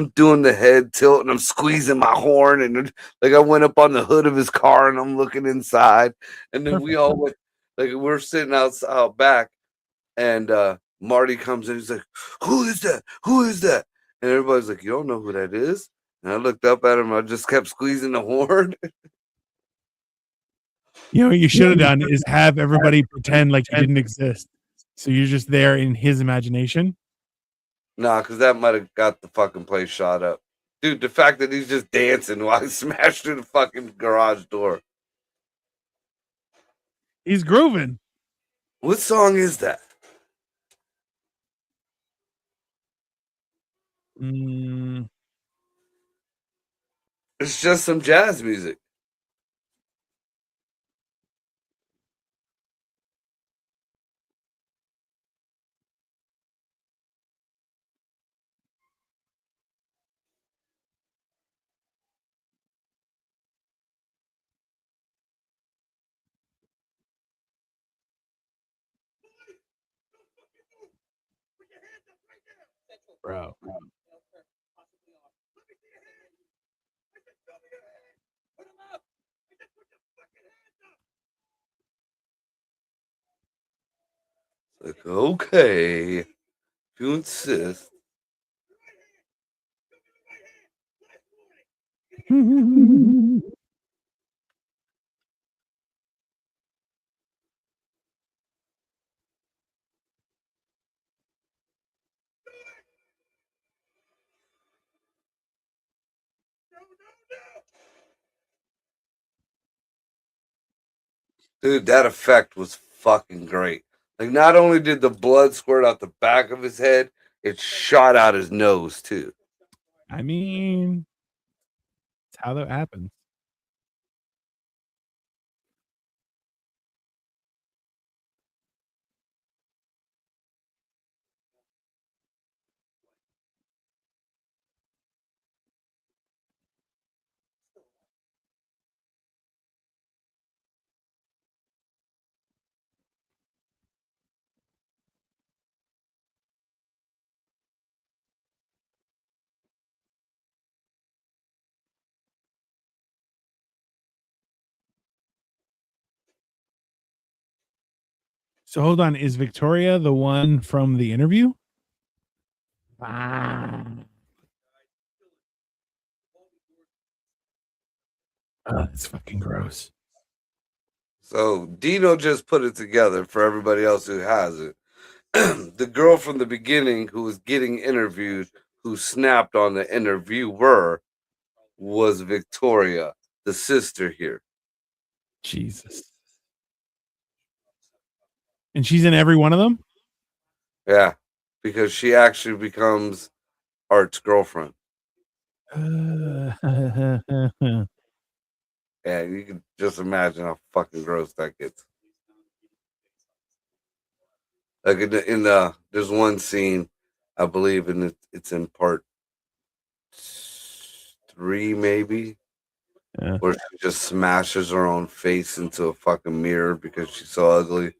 Speaker 1: doing the head tilt, and I'm squeezing my horn, and like I went up on the hood of his car, and I'm looking inside, and then we all went, like we're sitting out back. And Marty comes in. He's like, "Who is that? Who is that?" And everybody's like, "You don't know who that is?" And I looked up at him. I just kept squeezing the horn.
Speaker 2: You know what you should have done is have everybody pretend like you didn't exist. So you're just there in his imagination.
Speaker 1: Nah, because that might have got the fucking place shot up. Dude, the fact that he's just dancing while he smashed through the fucking garage door.
Speaker 2: He's grooving.
Speaker 1: What song is that? It's just some jazz music.
Speaker 2: Bro.
Speaker 1: Like, okay, if you insist. Dude, that effect was fucking great. Like, not only did the blood squirt out the back of his head, it shot out his nose too.
Speaker 2: I mean, it's how that happens. So hold on, is Victoria the one from the interview? Ah. Oh, it's fucking gross.
Speaker 1: So Dino just put it together for everybody else who hasn't. The girl from the beginning who was getting interviewed, who snapped on the interviewer, was Victoria, the sister here.
Speaker 2: Jesus. And she's in every one of them?
Speaker 1: Yeah, because she actually becomes Art's girlfriend. Yeah, you can just imagine how fucking gross that gets. Like there's one scene, I believe, and it's in part 3, maybe,
Speaker 2: Yeah.
Speaker 1: where she just smashes her own face into a fucking mirror because she's so ugly.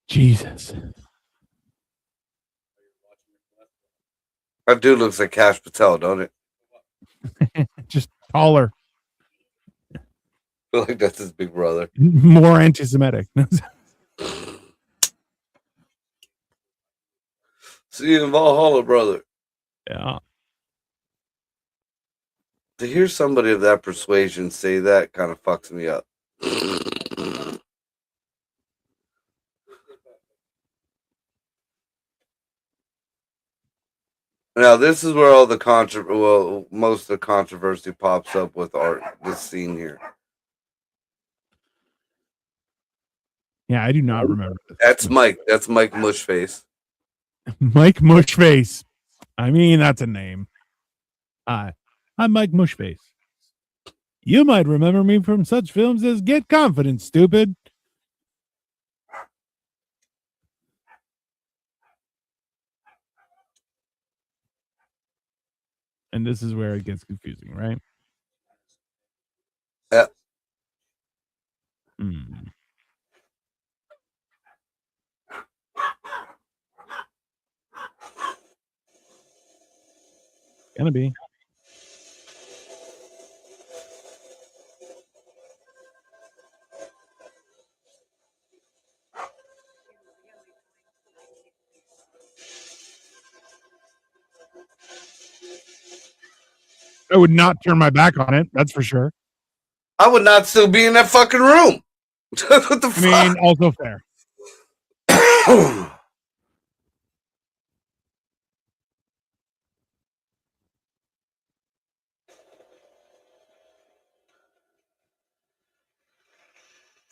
Speaker 2: Jesus.
Speaker 1: That dude looks like Cash Patel, don't it?
Speaker 2: Just taller,
Speaker 1: I feel like that's his big brother.
Speaker 2: more anti-Semitic.
Speaker 1: See you in Valhalla, brother.
Speaker 2: Yeah.
Speaker 1: To hear somebody of that persuasion say that kind of fucks me up. Now this is where all the most of the controversy pops up with Art. This scene here.
Speaker 2: Yeah, I do not remember this.
Speaker 1: That's Mike. That's Mike Mushface.
Speaker 2: Mike Mushface. I mean, that's a name. Hi, I'm Mike Mushface. You might remember me from such films as Get Confident, Stupid. And this is where it gets confusing, right?
Speaker 1: Yeah.
Speaker 2: Gonna be. I would not turn my back on it. That's for sure.
Speaker 1: I would not still be in that fucking room. What the fuck?
Speaker 2: I mean, also fair.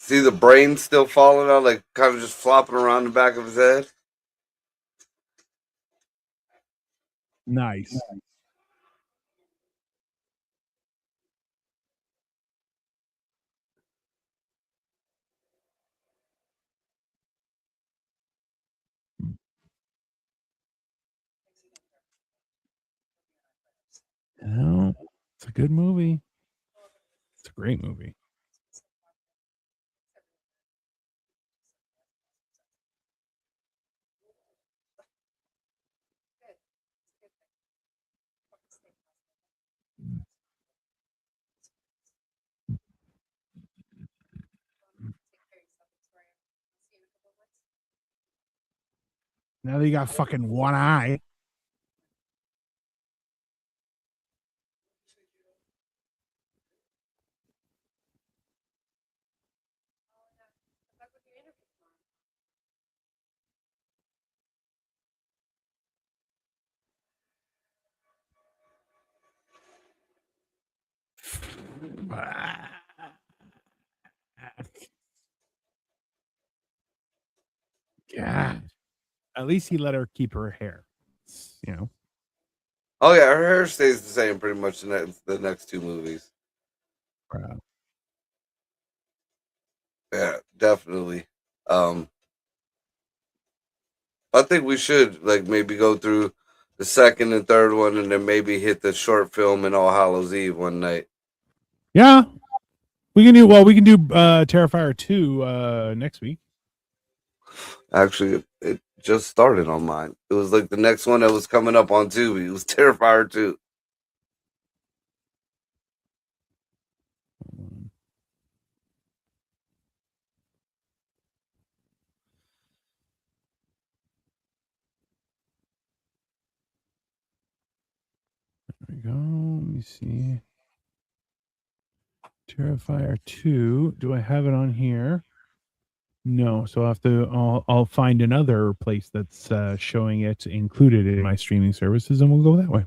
Speaker 1: See the brain still falling out, like kind of just flopping around the back of his head.
Speaker 2: Nice. No, it's a good movie. It's a great movie. Now that you got fucking one eye. God. At least he let her keep her hair. You know.
Speaker 1: Oh yeah, her hair stays the same pretty much the next two movies. Yeah, definitely. Um, I think we should like maybe go through the second and third one, and then maybe hit the short film in All Hallows Eve one night.
Speaker 2: Yeah. We can do Terrifier 2 next week.
Speaker 1: Actually, it just started on mine. It was like the next one that was coming up on Tubi. It was Terrifier 2.
Speaker 2: There we go. Let me see. Terrifier 2. Do I have it on here? No, so I'll find another place that's showing it included in my streaming services, and we'll go that way.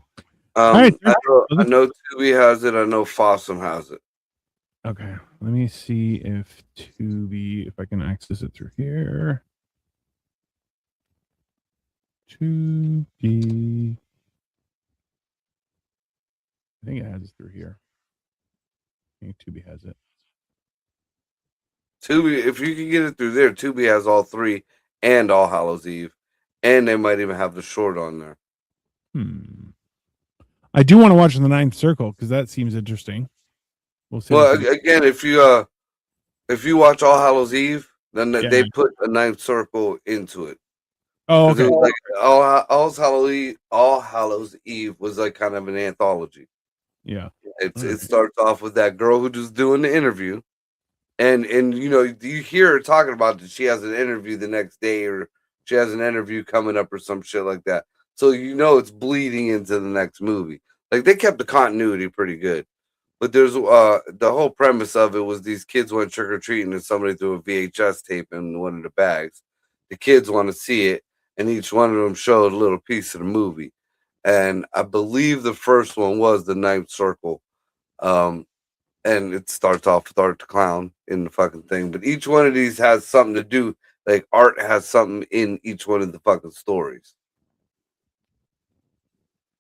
Speaker 2: All right.
Speaker 1: I know Tubi has it. I know Fossum has it.
Speaker 2: Okay, let me see if I can access it through here. Tubi. I think it has it through here. I think Tubi has it.
Speaker 1: Tubi, if you can get it through there, Tubi has all three and All Hallows Eve, and they might even have the short on there.
Speaker 2: I do want to watch The Ninth Circle because that seems interesting.
Speaker 1: Well, again, if you watch All Hallows Eve, then they put a Ninth Circle into it.
Speaker 2: Oh, okay.
Speaker 1: It was like All Hallows Eve was like kind of an anthology.
Speaker 2: Yeah,
Speaker 1: it starts off with that girl who just doing the interview, and you know you hear her talking about that she has an interview the next day, or she has an interview coming up, or some shit like that. So you know it's bleeding into the next movie. Like they kept the continuity pretty good. But there's the whole premise of it was these kids went trick or treating and somebody threw a VHS tape in one of the bags. The kids want to see it, and each one of them showed a little piece of the movie. And I believe the first one was the Ninth Circle. And it starts off with Art the Clown in the fucking thing. But each one of these has something to do. Like Art has something in each one of the fucking stories.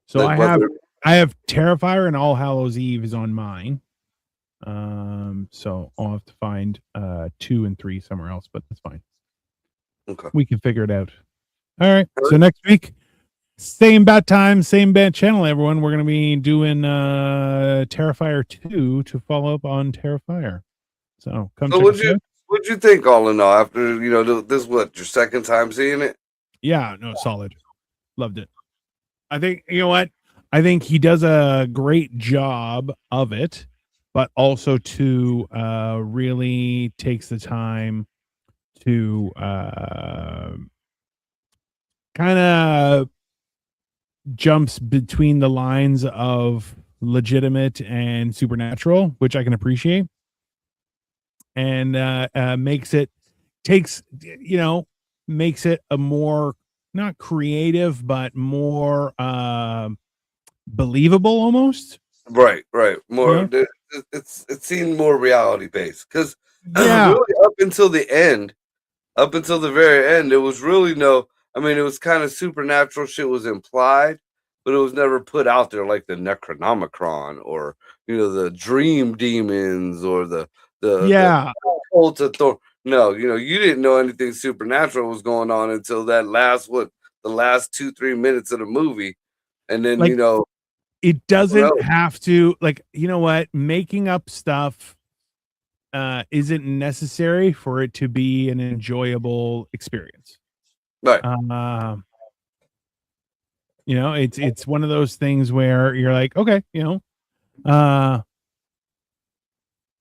Speaker 2: So like I have Terrifier and All Hallows Eve is on mine. So I'll have to find 2 and 3 somewhere else, but that's fine.
Speaker 1: Okay.
Speaker 2: We can figure it out. All right. So next week, same bat time, same bat channel, everyone. We're gonna be doing Terrifier 2 to follow up on Terrifier. So come check us out.
Speaker 1: What'd you think all in all after this what your second time seeing it?
Speaker 2: Yeah, no, solid. Loved it. I think you know what? I think he does a great job of it, but also to really takes the time to kind of jumps between the lines of legitimate and supernatural, which I can appreciate, and makes it a more not creative but more believable almost.
Speaker 1: Right. More it seemed more reality based because
Speaker 2: Yeah.
Speaker 1: Really, up until the end, up until the very end, it was really no. I mean, it was kind of supernatural shit was implied, but it was never put out there like the Necronomicon or the Dream Demons or the
Speaker 2: Yeah.
Speaker 1: cult of Thor. No, you didn't know anything supernatural was going on until that the last 2-3 minutes of the movie, and then
Speaker 2: Like, it
Speaker 1: who
Speaker 2: doesn't
Speaker 1: knows?
Speaker 2: have to, like, you know what? Making up stuff isn't necessary for it to be an enjoyable experience.
Speaker 1: Right.
Speaker 2: Um, it's one of those things where you're like, okay, uh,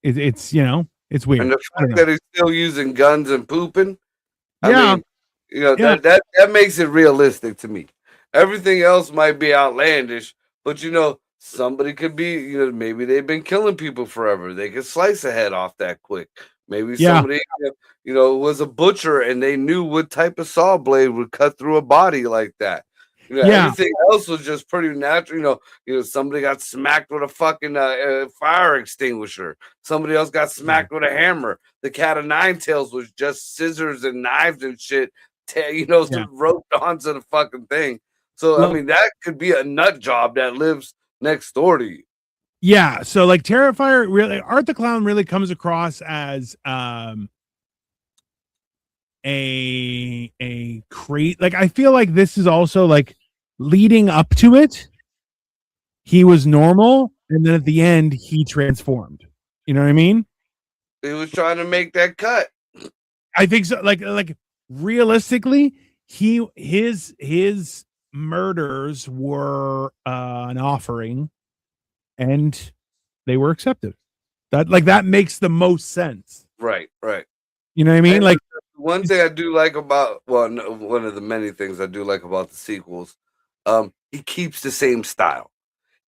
Speaker 2: it's
Speaker 1: And
Speaker 2: weird.
Speaker 1: the
Speaker 2: I don't
Speaker 1: fact
Speaker 2: know.
Speaker 1: that he's still using guns and pooping, I
Speaker 2: Yeah,
Speaker 1: mean,
Speaker 2: yeah,
Speaker 1: that makes it realistic to me. Everything else might be outlandish, but somebody could be, maybe they've been killing people forever. They could slice a head off that quick. Maybe
Speaker 2: yeah,
Speaker 1: somebody, was a butcher and they knew what type of saw blade would cut through a body like that.
Speaker 2: yeah,
Speaker 1: Everything else was just pretty natural. Somebody got smacked with a fucking fire extinguisher. Somebody else got
Speaker 2: yeah,
Speaker 1: smacked with a hammer. The cat of nine tails was just scissors and knives and shit,
Speaker 2: yeah.
Speaker 1: roped onto the fucking thing. So I
Speaker 2: Well,
Speaker 1: mean, that could be a nut job that lives next door to you.
Speaker 2: yeah. So like Terrifier really Art the Clown really comes across as a crate. Like I feel like this is also like leading up to it, he was normal, and then at the end he transformed. You know what I mean?
Speaker 1: He was trying to make that cut.
Speaker 2: I think so. Like realistically, his murders were an offering, and they were accepted. That makes the most sense.
Speaker 1: Right, right.
Speaker 2: You know what I mean?
Speaker 1: And
Speaker 2: Like
Speaker 1: one thing I do like about, well, no, one of the many things I do like about the sequels, he keeps the same style.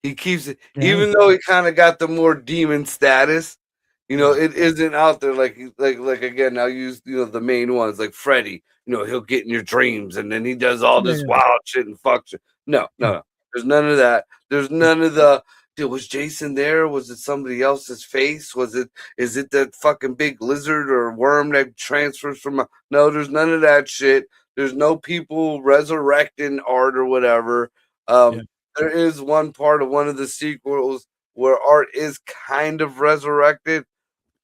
Speaker 1: He keeps it,
Speaker 2: yeah,
Speaker 1: even though he kind of got the more demon status.
Speaker 2: yeah,
Speaker 1: It isn't out there like again. I'll use the main ones like Freddy. He'll get in your dreams and then he does all
Speaker 2: yeah,
Speaker 1: this
Speaker 2: yeah,
Speaker 1: wild shit and fuck shit. No, no,
Speaker 2: yeah,
Speaker 1: no. There's none of that. There's none of the. Dude, was Jason there? Was it somebody else's face? Is it that fucking big lizard or worm that transfers from no, there's none of that shit. There's no people resurrecting art or whatever.
Speaker 2: yeah.
Speaker 1: There is one part of one of the sequels where art is kind of resurrected,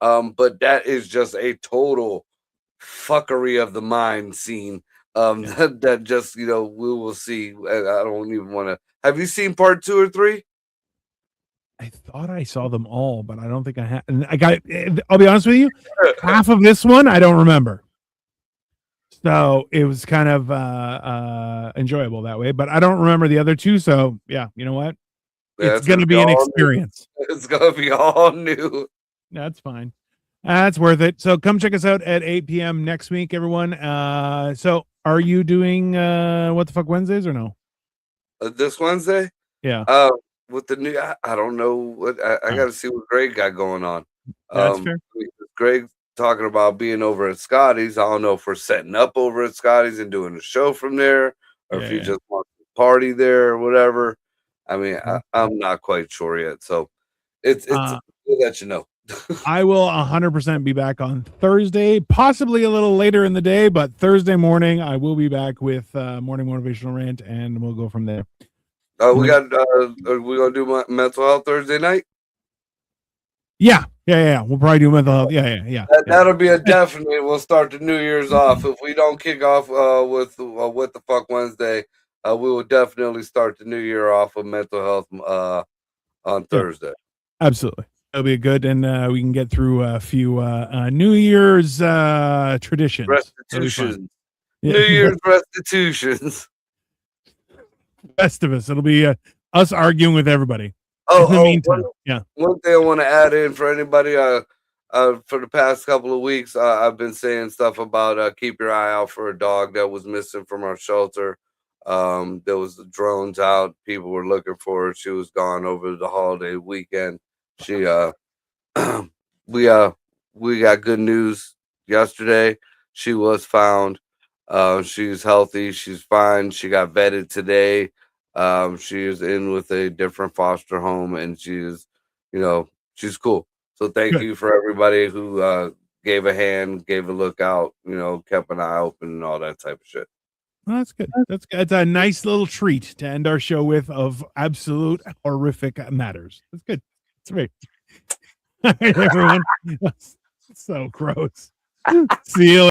Speaker 1: but that is just a total fuckery of the mind scene.
Speaker 2: Yeah.
Speaker 1: That just we will see. And I don't even want to. Have you seen part 2 or 3?
Speaker 2: I thought I saw them all, but I don't think I have. And I got. I'll be honest with you. Half of this one I don't remember. So it was kind of enjoyable that way, but I don't remember the other two. So yeah, you know what?
Speaker 1: Yeah,
Speaker 2: It's
Speaker 1: it's gonna
Speaker 2: gonna
Speaker 1: be
Speaker 2: be an
Speaker 1: all new.
Speaker 2: experience.
Speaker 1: It's gonna be all new.
Speaker 2: That's fine. That's worth it. So come check us out at 8 p.m. next week, everyone. So are you doing what the fuck Wednesdays or no?
Speaker 1: This Wednesday.
Speaker 2: Yeah.
Speaker 1: Uh, with the new, I don't know what I
Speaker 2: Oh,
Speaker 1: got to see what Greg got going on.
Speaker 2: that's fair.
Speaker 1: Greg talking about being over at Scotty's. I don't know if we're setting up over at Scotty's and doing a show from there, or if
Speaker 2: Yeah,
Speaker 1: he
Speaker 2: yeah.
Speaker 1: just wants to party there or whatever. I mean,
Speaker 2: Okay.
Speaker 1: I'm not quite sure yet. So it's
Speaker 2: Uh,
Speaker 1: we'll let you know.
Speaker 2: I will 100% be back on Thursday, possibly a little later in the day, but Thursday morning I will be back with morning motivational rant, and we'll go from there.
Speaker 1: We got. Are we gonna do mental health Thursday night?
Speaker 2: Yeah. We'll probably do mental health. Yeah.
Speaker 1: That'll be a definite. We'll start the New Year's off. If we don't kick off with what the fuck Wednesday, we will definitely start the New Year off with mental health on
Speaker 2: Yeah,
Speaker 1: Thursday.
Speaker 2: absolutely. It'll be good, and we can get through a few New Year's traditions. It'll be fun.
Speaker 1: Restitutions, New
Speaker 2: Yeah,
Speaker 1: Year's restitutions.
Speaker 2: best of us. It'll be us arguing with everybody. In the
Speaker 1: Oh,
Speaker 2: meantime, yeah,
Speaker 1: one thing I want to add in for anybody. For the past couple of weeks, I've been saying stuff about keep your eye out for a dog that was missing from our shelter. There was drones out. People were looking for her. She was gone over the holiday weekend. She we we got good news yesterday. She was found. She's healthy. She's fine. She got vetted today. She is in with a different foster home, and she's cool. So thank
Speaker 2: good.
Speaker 1: you for everybody who gave a hand, gave a look out, kept an eye open and all that type of shit.
Speaker 2: Well, that's good. That's good. It's a nice little treat to end our show with of absolute horrific matters. That's good. That's great. All right, everyone. So gross. See you later.